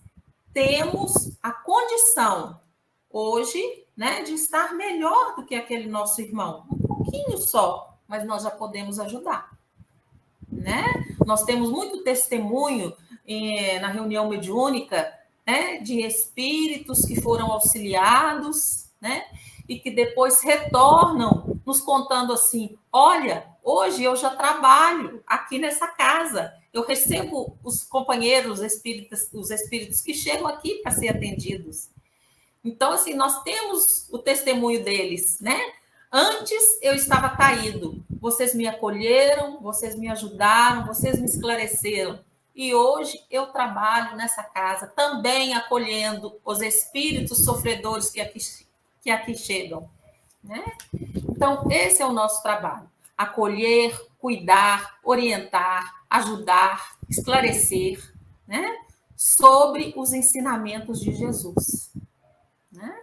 temos a condição hoje, né, de estar melhor do que aquele nosso irmão, um pouquinho só, mas nós já podemos ajudar, né? Nós temos muito testemunho na reunião mediúnica, né, de espíritos que foram auxiliados, né, e que depois retornam nos contando assim: olha, hoje eu já trabalho aqui nessa casa, eu recebo os companheiros espíritas, os espíritos que chegam aqui para ser atendidos. Então, assim, nós temos o testemunho deles, né? Antes eu estava caído, vocês me acolheram, vocês me ajudaram, vocês me esclareceram. E hoje eu trabalho nessa casa, também acolhendo os espíritos sofredores que aqui chegam, né? Então, esse é o nosso trabalho: acolher, cuidar, orientar, ajudar, esclarecer, né? Sobre os ensinamentos de Jesus, né?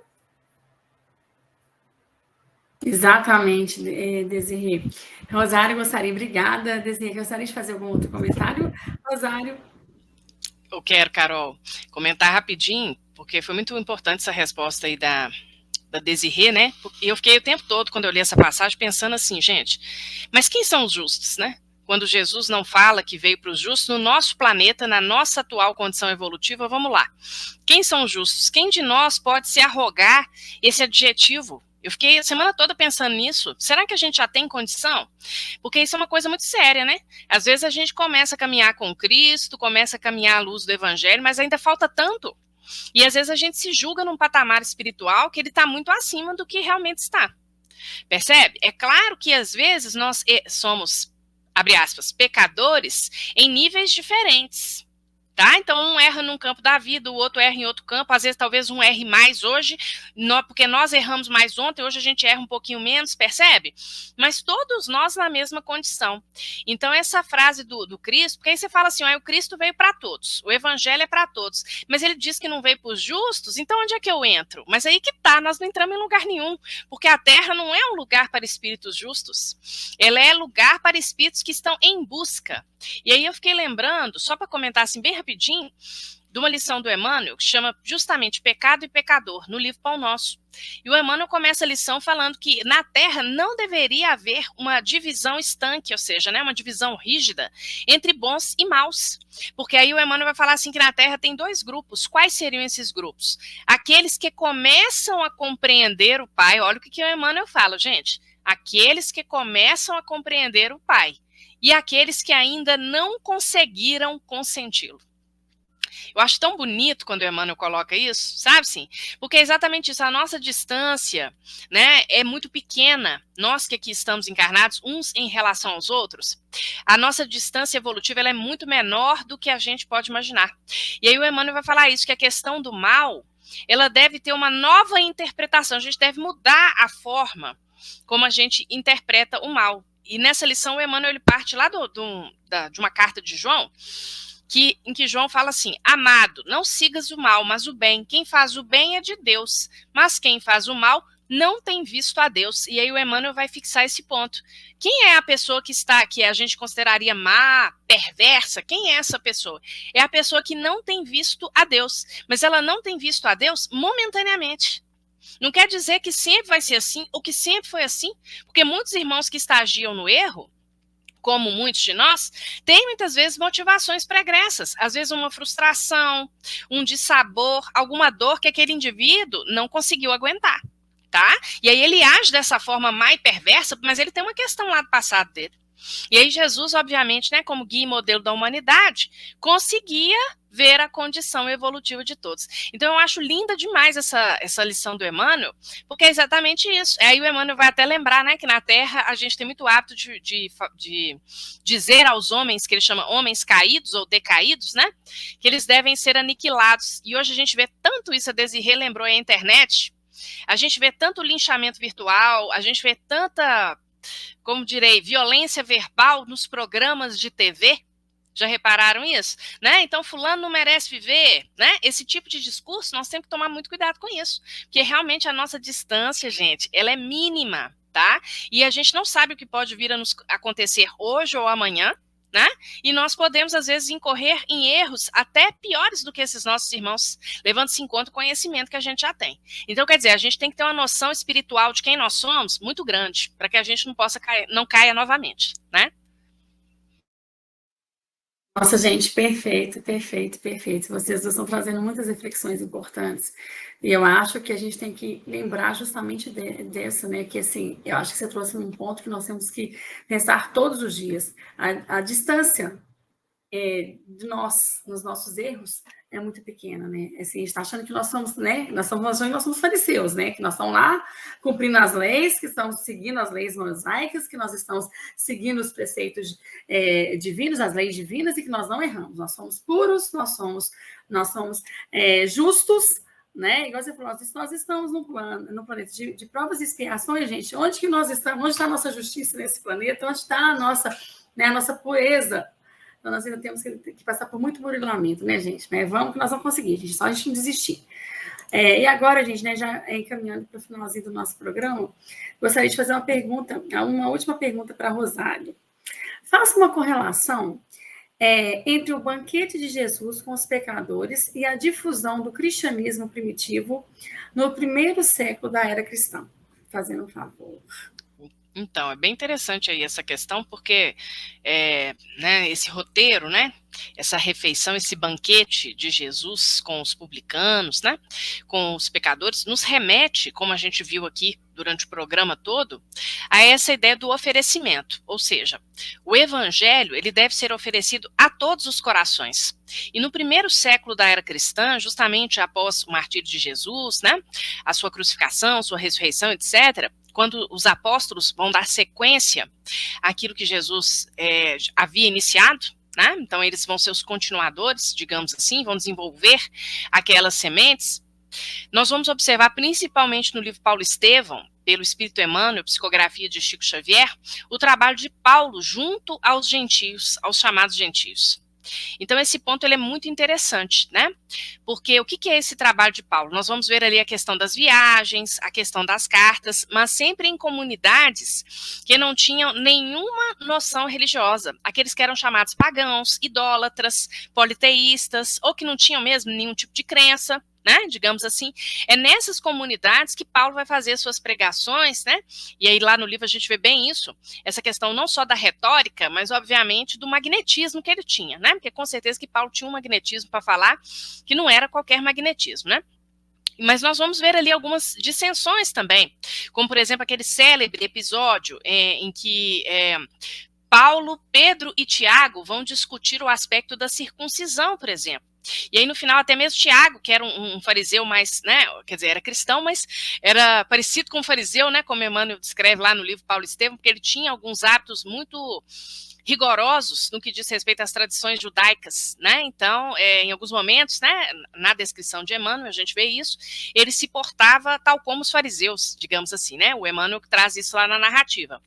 Exatamente, Desirê. Rosário, obrigada, Desirê. Gostaria de fazer algum outro comentário? Rosário? Eu quero, Carol, comentar rapidinho, porque foi muito importante essa resposta aí da Desirê, né? E eu fiquei o tempo todo, quando eu li essa passagem, pensando assim, gente, mas quem são os justos, né? quando Jesus não fala que veio para os justos, no nosso planeta, na nossa atual condição evolutiva, vamos lá. Quem são os justos? Quem de nós pode se arrogar esse adjetivo? Eu fiquei a semana toda pensando nisso. Será que a gente já tem condição? Porque isso é uma coisa muito séria, né? Às vezes a gente começa a caminhar com Cristo, começa a caminhar à luz do Evangelho, mas ainda falta tanto. E às vezes a gente se julga num patamar espiritual que ele está muito acima do que realmente está. Percebe? É claro que às vezes nós somos, abre aspas, pecadores em níveis diferentes. Tá? Então, um erra num campo da vida, o outro erra em outro campo, às vezes talvez um erre mais hoje, porque nós erramos mais ontem, hoje a gente erra um pouquinho menos, percebe? Mas todos nós na mesma condição. Então, essa frase do Cristo, porque aí você fala assim, o Cristo veio para todos, o Evangelho é para todos, mas ele diz que não veio para os justos, então onde é que eu entro? Mas aí que tá, nós não entramos em lugar nenhum, porque a terra não é um lugar para espíritos justos, ela é lugar para espíritos que estão em busca. E aí eu fiquei lembrando, só para comentar assim bem rapidinho, de uma lição do Emmanuel, que chama justamente Pecado e Pecador, no livro Pão Nosso. E o Emmanuel começa a lição falando que na Terra não deveria haver uma divisão estanque, ou seja, né, uma divisão rígida entre bons e maus. Porque aí o Emmanuel vai falar assim que na Terra tem dois grupos. Quais seriam esses grupos? Aqueles que começam a compreender o Pai, olha o que o Emmanuel fala, gente. Aqueles que começam a compreender o Pai. E aqueles que ainda não conseguiram consenti-lo. Eu acho tão bonito quando o Emmanuel coloca isso, sabe assim? Porque é exatamente isso, a nossa distância, né, é muito pequena, nós que aqui estamos encarnados, uns em relação aos outros, a nossa distância evolutiva ela é muito menor do que a gente pode imaginar. E aí o Emmanuel vai falar isso, que a questão do mal, ela deve ter uma nova interpretação, a gente deve mudar a forma como a gente interpreta o mal. E nessa lição o Emmanuel ele parte lá de uma carta de João, em que João fala assim, amado, não sigas o mal, mas o bem. Quem faz o bem é de Deus, mas quem faz o mal não tem visto a Deus. E aí o Emmanuel vai fixar esse ponto. Quem é a pessoa que a gente consideraria má, perversa? Quem é essa pessoa? É a pessoa que não tem visto a Deus, mas ela não tem visto a Deus momentaneamente. Não quer dizer que sempre vai ser assim, ou que sempre foi assim, porque muitos irmãos que estagiam no erro, como muitos de nós, têm muitas vezes motivações pregressas, às vezes uma frustração, um dissabor, alguma dor que aquele indivíduo não conseguiu aguentar, tá? E aí ele age dessa forma má e perversa, mas ele tem uma questão lá do passado dele. E aí Jesus, obviamente, né, como guia e modelo da humanidade, conseguia ver a condição evolutiva de todos. Então eu acho linda demais essa lição do Emmanuel, porque é exatamente isso. Aí o Emmanuel vai até lembrar, né, que na Terra a gente tem muito hábito de dizer aos homens, que ele chama homens caídos ou decaídos, né, que eles devem ser aniquilados. E hoje a gente vê tanto isso, a Desirê lembrou aí a internet, a gente vê tanto linchamento virtual, a gente vê tanta, como direi, violência verbal nos programas de TV. Já repararam isso? Né? Então, fulano não merece viver, né? Esse tipo de discurso, nós temos que tomar muito cuidado com isso, porque realmente a nossa distância, gente, ela é mínima, tá? E a gente não sabe o que pode vir a nos acontecer hoje ou amanhã, né? E nós podemos, às vezes, incorrer em erros até piores do que esses nossos irmãos, levando-se em conta o conhecimento que a gente já tem. Então, quer dizer, a gente tem que ter uma noção espiritual de quem nós somos muito grande, para que a gente não caia novamente, né? Nossa, gente, perfeito, perfeito, perfeito. Vocês estão trazendo muitas reflexões importantes. E eu acho que a gente tem que lembrar justamente dessa, né? Que assim, eu acho que você trouxe um ponto que nós temos que pensar todos os dias. A distância de nós, nos nossos erros, é muito pequena, né? Assim, a gente está achando que nós somos, né? Nós estamos achando que nós somos fariseus, né? Que nós estamos lá cumprindo as leis, que estamos seguindo as leis mosaicas, que nós estamos seguindo os preceitos divinos, as leis divinas, e que nós não erramos. Nós somos puros, nós somos justos, né? Igual você falou, nós estamos no planeta de provas e expiações, gente. Onde que nós estamos? Onde está a nossa justiça nesse planeta? Onde está a nossa pureza? Então, nós ainda temos que passar por muito burilamento, né, gente? Mas vamos que nós vamos conseguir, gente. Só a gente não desistir. E agora, gente, né, já encaminhando para o finalzinho do nosso programa, gostaria de fazer uma última pergunta para a Rosário. Faça uma correlação entre o banquete de Jesus com os pecadores e a difusão do cristianismo primitivo no primeiro século da era cristã. Fazendo um favor. Então, é bem interessante aí essa questão, porque né, esse roteiro, né, essa refeição, esse banquete de Jesus com os publicanos, né, com os pecadores, nos remete, como a gente viu aqui durante o programa todo, a essa ideia do oferecimento, ou seja, o evangelho ele deve ser oferecido a todos os corações. E no primeiro século da era cristã, justamente após o martírio de Jesus, né, a sua crucificação, sua ressurreição, etc., quando os apóstolos vão dar sequência àquilo que Jesus havia iniciado, né? Então eles vão ser os continuadores, digamos assim, vão desenvolver aquelas sementes. Nós vamos observar principalmente no livro Paulo Estevão, pelo Espírito Emmanuel, psicografia de Chico Xavier, o trabalho de Paulo junto aos gentios, aos chamados gentios. Então esse ponto ele é muito interessante, né? Porque o que é esse trabalho de Paulo? Nós vamos ver ali a questão das viagens, a questão das cartas, mas sempre em comunidades que não tinham nenhuma noção religiosa, aqueles que eram chamados pagãos, idólatras, politeístas, ou que não tinham mesmo nenhum tipo de crença, né, digamos assim. É nessas comunidades que Paulo vai fazer suas pregações, né, e aí lá no livro a gente vê bem isso, essa questão não só da retórica, mas obviamente do magnetismo que ele tinha, né, porque com certeza que Paulo tinha um magnetismo para falar que não era qualquer magnetismo, né. Mas nós vamos ver ali algumas dissensões também, como por exemplo aquele célebre episódio em que Paulo, Pedro e Tiago vão discutir o aspecto da circuncisão, por exemplo. E aí, no final, até mesmo Tiago, que era um fariseu mais, né, quer dizer, era cristão, mas era parecido com um fariseu, né, como Emmanuel descreve lá no livro Paulo Estevão, porque ele tinha alguns hábitos muito rigorosos no que diz respeito às tradições judaicas, né, então, em alguns momentos, né, na descrição de Emmanuel, a gente vê isso, ele se portava tal como os fariseus, digamos assim, né, o Emmanuel traz isso lá na narrativa.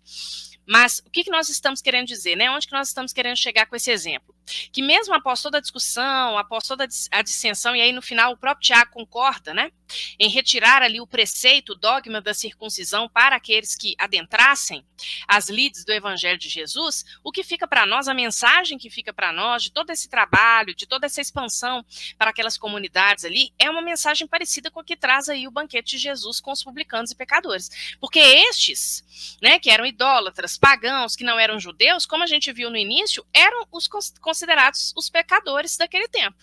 Mas o que nós estamos querendo dizer, né? Onde que nós estamos querendo chegar com esse exemplo? Que mesmo após toda a discussão, após toda a dissensão, e aí no final o próprio Tiago concorda, né? Em retirar ali o preceito, o dogma da circuncisão para aqueles que adentrassem as lides do Evangelho de Jesus, o que fica para nós, a mensagem que fica para nós de todo esse trabalho, de toda essa expansão para aquelas comunidades ali, é uma mensagem parecida com a que traz aí o banquete de Jesus com os publicanos e pecadores. Porque estes, né, que eram idólatras, pagãos, que não eram judeus, como a gente viu no início, eram os considerados os pecadores daquele tempo.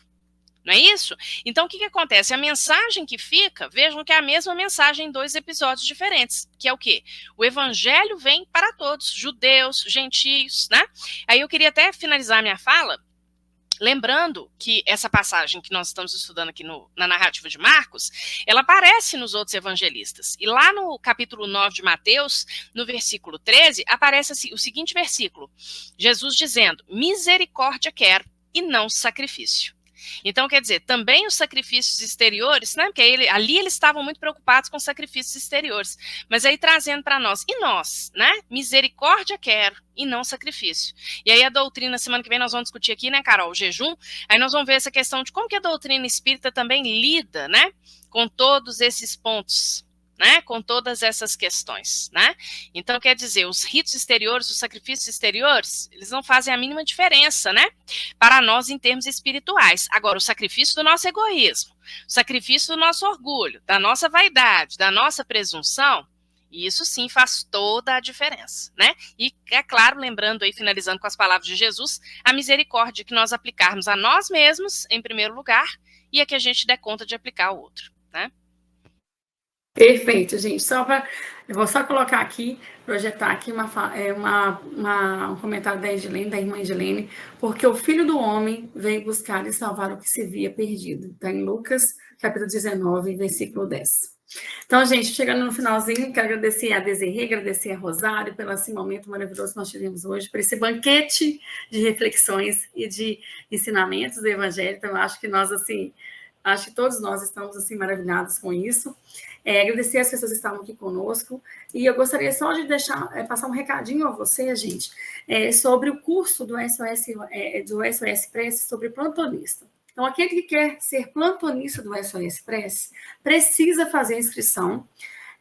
Não é isso? Então, o que acontece? A mensagem que fica, vejam que é a mesma mensagem em dois episódios diferentes, que é o quê? O evangelho vem para todos, judeus, gentios, né? Aí eu queria até finalizar minha fala lembrando que essa passagem que nós estamos estudando aqui na narrativa de Marcos, ela aparece nos outros evangelistas. E lá no capítulo 9 de Mateus, no versículo 13, aparece assim, o seguinte versículo, Jesus dizendo, misericórdia quero e não sacrifício. Então, quer dizer, também os sacrifícios exteriores, né, porque ali eles estavam muito preocupados com sacrifícios exteriores, mas aí trazendo para nós, e nós, né, misericórdia quero e não sacrifício. E aí a doutrina, semana que vem nós vamos discutir aqui, né, Carol, o jejum, aí nós vamos ver essa questão de como que a doutrina espírita também lida, né, com todos esses pontos, né, com todas essas questões, né? Então, quer dizer, os ritos exteriores, os sacrifícios exteriores, eles não fazem a mínima diferença, né, para nós em termos espirituais. Agora, o sacrifício do nosso egoísmo, o sacrifício do nosso orgulho, da nossa vaidade, da nossa presunção, isso sim faz toda a diferença, né? E, é claro, lembrando aí, finalizando com as palavras de Jesus, a misericórdia que nós aplicarmos a nós mesmos, em primeiro lugar, e a que a gente der conta de aplicar ao outro, né? Perfeito, gente. Eu vou só colocar aqui, projetar aqui um comentário da Edilene, da irmã Edilene, porque o Filho do Homem veio buscar e salvar o que se via perdido. Está em Lucas, capítulo 19, versículo 10. Então, gente, chegando no finalzinho, quero agradecer a Desirê, agradecer a Rosário pelo esse momento maravilhoso que nós tivemos hoje, por esse banquete de reflexões e de ensinamentos do Evangelho. Então, eu acho que nós, assim, acho que todos nós estamos, assim, maravilhados com isso. Agradecer as pessoas que estavam aqui conosco, e eu gostaria só de passar um recadinho a vocês, gente, sobre o curso do SOS Prece sobre plantonista. Então, aquele que quer ser plantonista do SOS Prece, precisa fazer a inscrição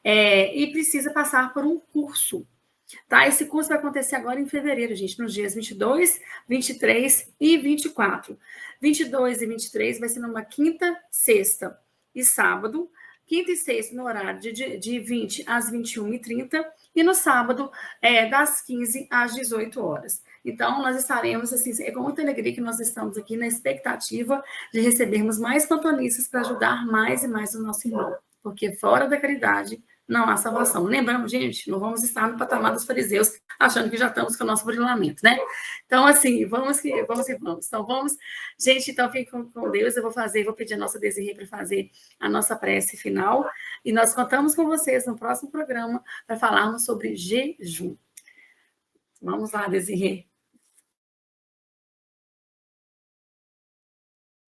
e precisa passar por um curso, tá? Esse curso vai acontecer agora em fevereiro, gente, nos dias 22, 23 e 24. 22 e 23 vai ser numa quinta, sexta e sábado, quinta e sexta no horário de 20 às 21h30 e no sábado das 15 às 18 horas. Então, nós estaremos, assim, é com muita alegria que nós estamos aqui na expectativa de recebermos mais plantonistas para ajudar mais e mais o nosso irmão, porque fora da caridade não há salvação. Lembramos, gente, não vamos estar no patamar dos fariseus, achando que já estamos com o nosso burilamento, né? Então, assim, vamos. Então, vamos. Gente, então, fiquem com Deus. Eu vou pedir a nossa Desirê para fazer a nossa prece final. E nós contamos com vocês no próximo programa para falarmos sobre jejum. Vamos lá, Desirê.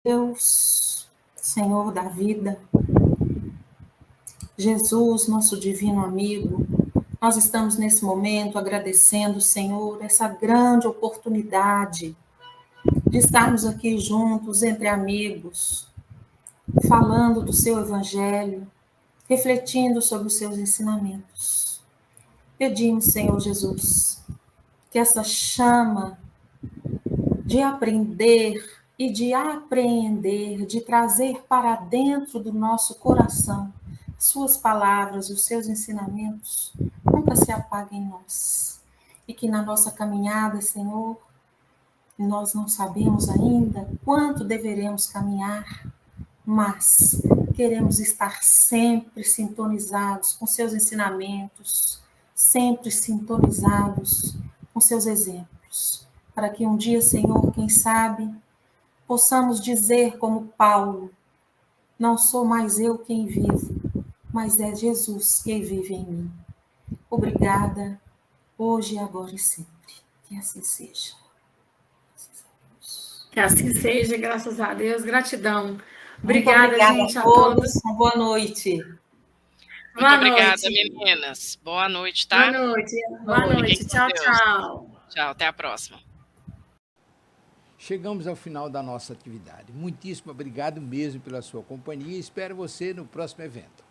Deus, Senhor da vida, Jesus, nosso divino amigo, nós estamos nesse momento agradecendo, Senhor, essa grande oportunidade de estarmos aqui juntos entre amigos, falando do seu evangelho, refletindo sobre os seus ensinamentos. Pedimos, Senhor Jesus, que essa chama de aprender e de apreender, de trazer para dentro do nosso coração suas palavras, os seus ensinamentos, nunca se apaguem em nós. E que na nossa caminhada, Senhor, nós não sabemos ainda quanto deveremos caminhar, mas queremos estar sempre sintonizados com seus ensinamentos, sempre sintonizados com seus exemplos, para que um dia, Senhor, quem sabe, possamos dizer como Paulo, não sou mais eu quem vivo, mas é Jesus quem vive em mim. Obrigada, hoje, agora e sempre. Que assim seja. Que assim seja, graças a Deus. Gratidão. Muito Obrigada, gente, a todos. Boa noite. Muito obrigada, meninas. Boa noite, tá? Boa noite. Boa noite. Tchau, tchau. Tchau, até a próxima. Chegamos ao final da nossa atividade. Muitíssimo obrigado mesmo pela sua companhia e espero você no próximo evento.